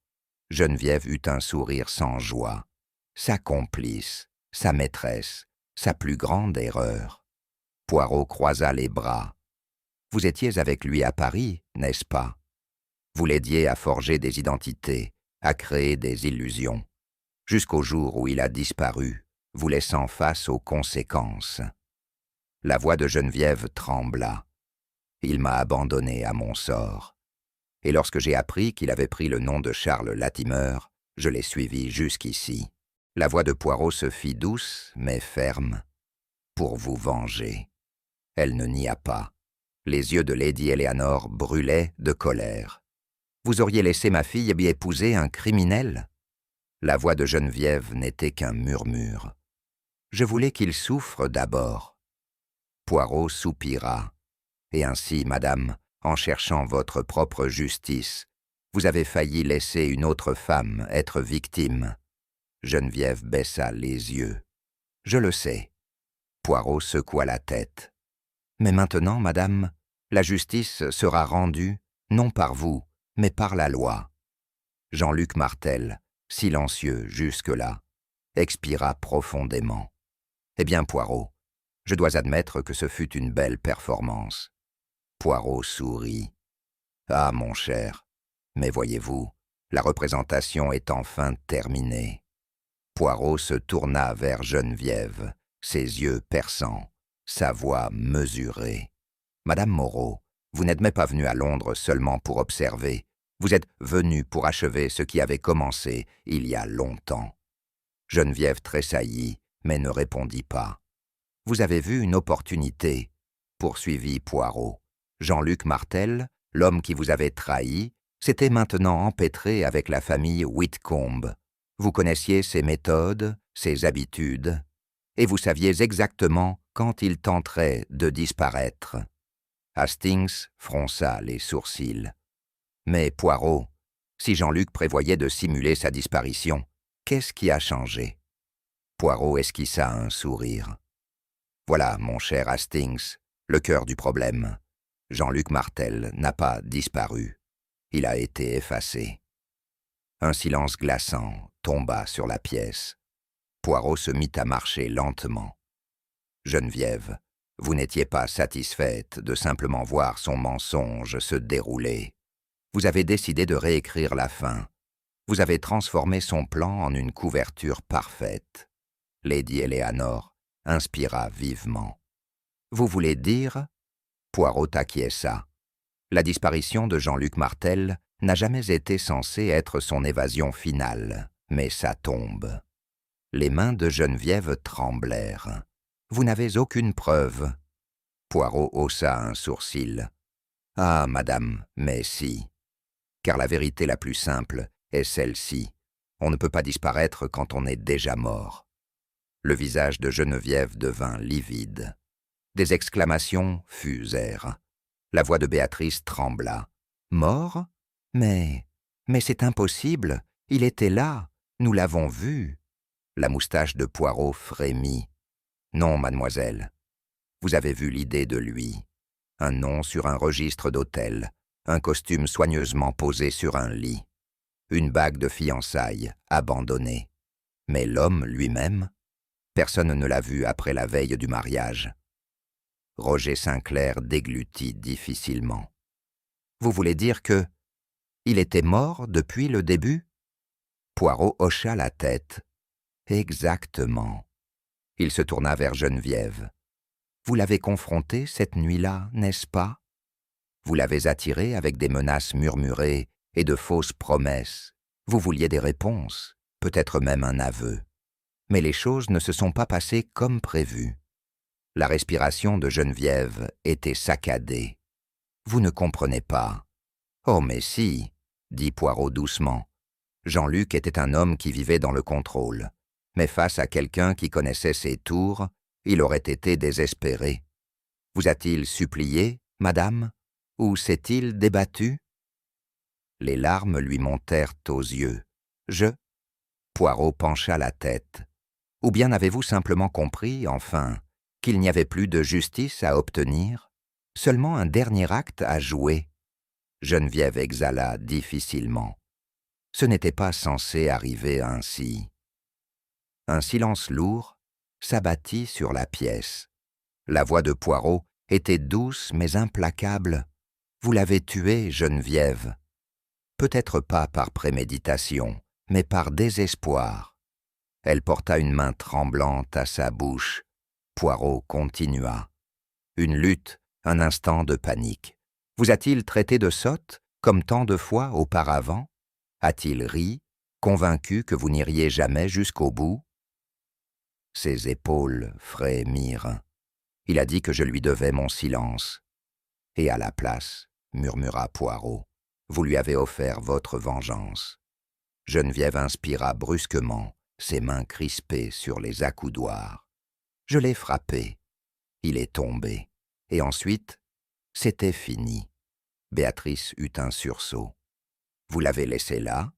Geneviève eut un sourire sans joie. Sa complice, sa maîtresse, sa plus grande erreur. Poirot croisa les bras. « Vous étiez avec lui à Paris, n'est-ce pas? Vous l'aidiez à forger des identités, à créer des illusions, jusqu'au jour où il a disparu, vous laissant face aux conséquences. » La voix de Geneviève trembla. « Il m'a abandonné à mon sort. Et lorsque j'ai appris qu'il avait pris le nom de Charles Latimer, je l'ai suivi jusqu'ici. » La voix de Poirot se fit douce, mais ferme. « Pour vous venger. » Elle ne nia pas. Les yeux de Lady Eleanor brûlaient de colère. « Vous auriez laissé ma fille épouser un criminel ?» La voix de Geneviève n'était qu'un murmure. « Je voulais qu'il souffre d'abord. » Poirot soupira. « Et ainsi, madame, en cherchant votre propre justice, vous avez failli laisser une autre femme être victime. » Geneviève baissa les yeux. « Je le sais. » Poirot secoua la tête. « Mais maintenant, madame, la justice sera rendue, non par vous, mais par la loi. » Jean-Luc Martel, silencieux jusque-là, expira profondément. « Eh bien, Poirot, je dois admettre que ce fut une belle performance. » Poirot sourit. « Ah, mon cher, mais voyez-vous, la représentation est enfin terminée. » Poirot se tourna vers Geneviève, ses yeux perçants, sa voix mesurée. « Madame Moreau, vous n'êtes même pas venue à Londres seulement pour observer. Vous êtes venue pour achever ce qui avait commencé il y a longtemps. » Geneviève tressaillit, mais ne répondit pas. « Vous avez vu une opportunité, » poursuivit Poirot. « Jean-Luc Martel, l'homme qui vous avait trahi, s'était maintenant empêtré avec la famille Whitcomb. Vous connaissiez ses méthodes, ses habitudes, et vous saviez exactement quand il tenterait de disparaître. » Hastings fronça les sourcils. « Mais Poirot, si Jean-Luc prévoyait de simuler sa disparition, qu'est-ce qui a changé ?» Poirot esquissa un sourire. « Voilà, mon cher Hastings, le cœur du problème. Jean-Luc Martel n'a pas disparu. Il a été effacé. » Un silence glaçant tomba sur la pièce. Poirot se mit à marcher lentement. « Geneviève, vous n'étiez pas satisfaite de simplement voir son mensonge se dérouler. Vous avez décidé de réécrire la fin. Vous avez transformé son plan en une couverture parfaite. » Lady Eleanor inspira vivement. « Vous voulez dire ?» Poirot acquiesça. « La disparition de Jean-Luc Martel n'a jamais été censée être son évasion finale, mais sa tombe. » Les mains de Geneviève tremblèrent. « Vous n'avez aucune preuve. » Poirot haussa un sourcil. « Ah, madame, mais si. Car la vérité la plus simple est celle-ci. On ne peut pas disparaître quand on est déjà mort. » Le visage de Geneviève devint livide. Des exclamations fusèrent. La voix de Béatrice trembla. « Mort ? Mais c'est impossible. Il était là. Nous l'avons vu. » La moustache de Poirot frémit. « Non, mademoiselle. Vous avez vu l'idée de lui. Un nom sur un registre d'hôtel, un costume soigneusement posé sur un lit, une bague de fiançailles abandonnée. Mais l'homme lui-même, personne ne l'a vu après la veille du mariage. Roger Sinclair déglutit difficilement. Vous voulez dire que il était mort depuis le début? Poirot hocha la tête. Exactement. Il se tourna vers Geneviève. Vous l'avez confronté cette nuit-là, n'est-ce pas? Vous l'avez attiré avec des menaces murmurées et de fausses promesses. Vous vouliez des réponses, peut-être même un aveu. Mais les choses ne se sont pas passées comme prévu. La respiration de Geneviève était saccadée. Vous ne comprenez pas. Oh mais si, dit Poirot doucement. Jean-Luc était un homme qui vivait dans le contrôle. Mais face à quelqu'un qui connaissait ses tours, il aurait été désespéré. Vous a-t-il supplié, madame? Ou s'est-il débattu? Les larmes lui montèrent aux yeux. Poirot pencha la tête. Ou bien avez-vous simplement compris, enfin, qu'il n'y avait plus de justice à obtenir, seulement un dernier acte à jouer? Geneviève exhala difficilement. Ce n'était pas censé arriver ainsi. Un silence lourd s'abattit sur la pièce. La voix de Poirot était douce mais implacable. Vous l'avez tué, Geneviève. Peut-être pas par préméditation, mais par désespoir. Elle porta une main tremblante à sa bouche. Poirot continua. Une lutte, un instant de panique. Vous a-t-il traité de sotte, comme tant de fois auparavant? A-t-il ri, convaincu que vous n'iriez jamais jusqu'au bout? Ses épaules frémirent. Il a dit que je lui devais mon silence. Et à la place, murmura Poirot, vous lui avez offert votre vengeance. Geneviève inspira brusquement, ses mains crispées sur les accoudoirs. Je l'ai frappé. Il est tombé. Et ensuite, c'était fini. Béatrice eut un sursaut. Vous l'avez laissé là?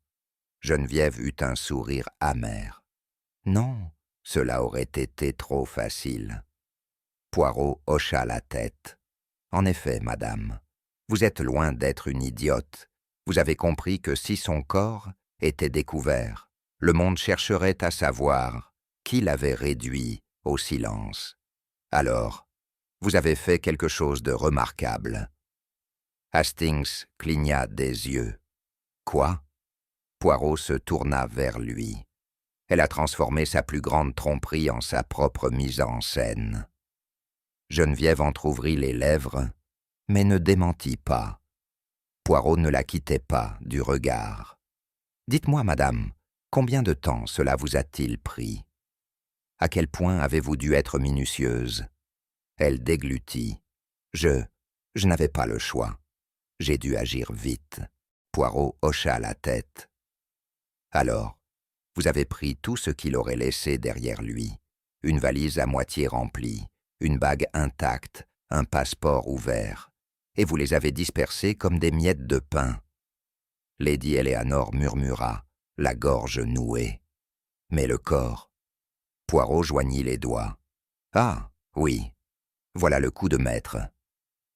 Geneviève eut un sourire amer. Non, cela aurait été trop facile. Poirot hocha la tête. En effet, madame, vous êtes loin d'être une idiote. Vous avez compris que si son corps était découvert, le monde chercherait à savoir qui l'avait réduit au silence. Alors, vous avez fait quelque chose de remarquable. Hastings cligna des yeux. Quoi? Poirot se tourna vers lui. Elle a transformé sa plus grande tromperie en sa propre mise en scène. Geneviève entr'ouvrit les lèvres, mais ne démentit pas. Poirot ne la quittait pas du regard. « Dites-moi, madame, combien de temps cela vous a-t-il pris? À quel point avez-vous dû être minutieuse ?» Elle déglutit. « Je n'avais pas le choix. J'ai dû agir vite. » Poirot hocha la tête. « Alors, vous avez pris tout ce qu'il aurait laissé derrière lui. Une valise à moitié remplie, une bague intacte, un passeport ouvert, et vous les avez dispersés comme des miettes de pain. » Lady Eleanor murmura, la gorge nouée. « Mais le corps ?» Poirot joignit les doigts. « Ah, oui, voilà le coup de maître. »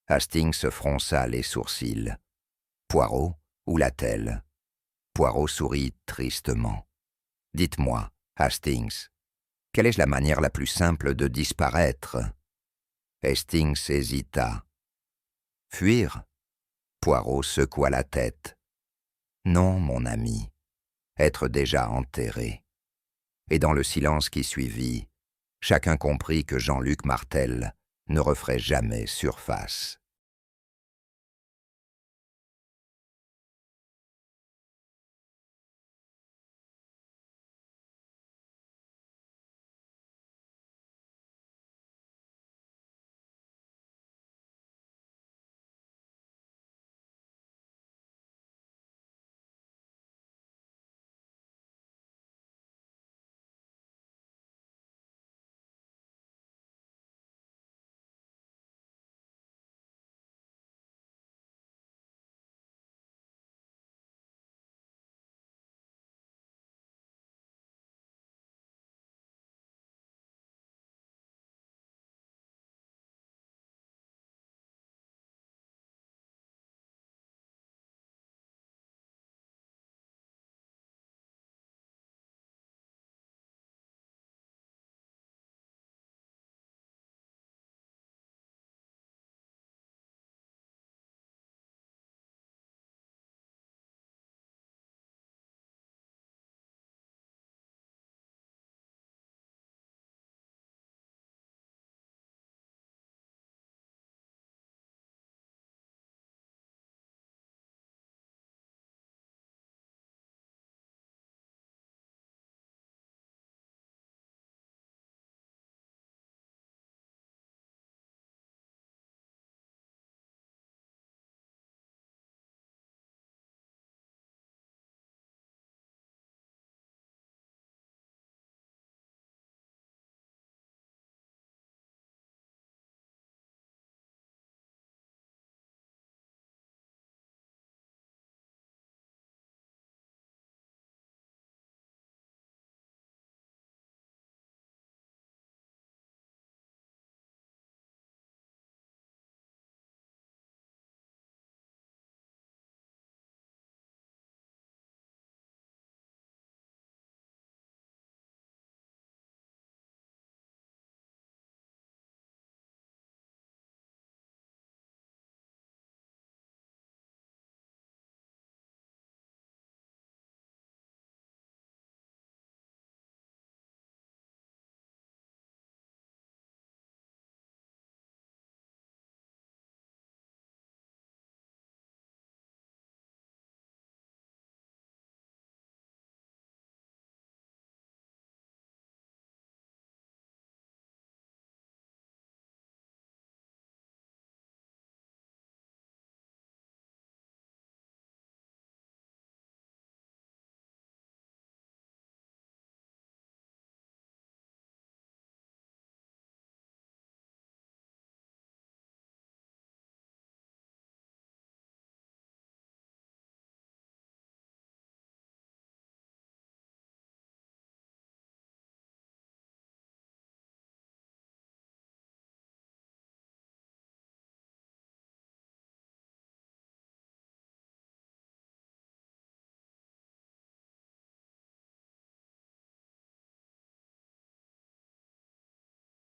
Hastings fronça les sourcils. « Poirot, où l'a-t-elle » Poirot sourit tristement. « Dites-moi, Hastings, quelle est la manière la plus simple de disparaître ?» Hastings hésita. « Fuir ?» Poirot secoua la tête. « Non, mon ami, être déjà enterré. » Et dans le silence qui suivit, chacun comprit que Jean-Luc Martel ne referait jamais surface.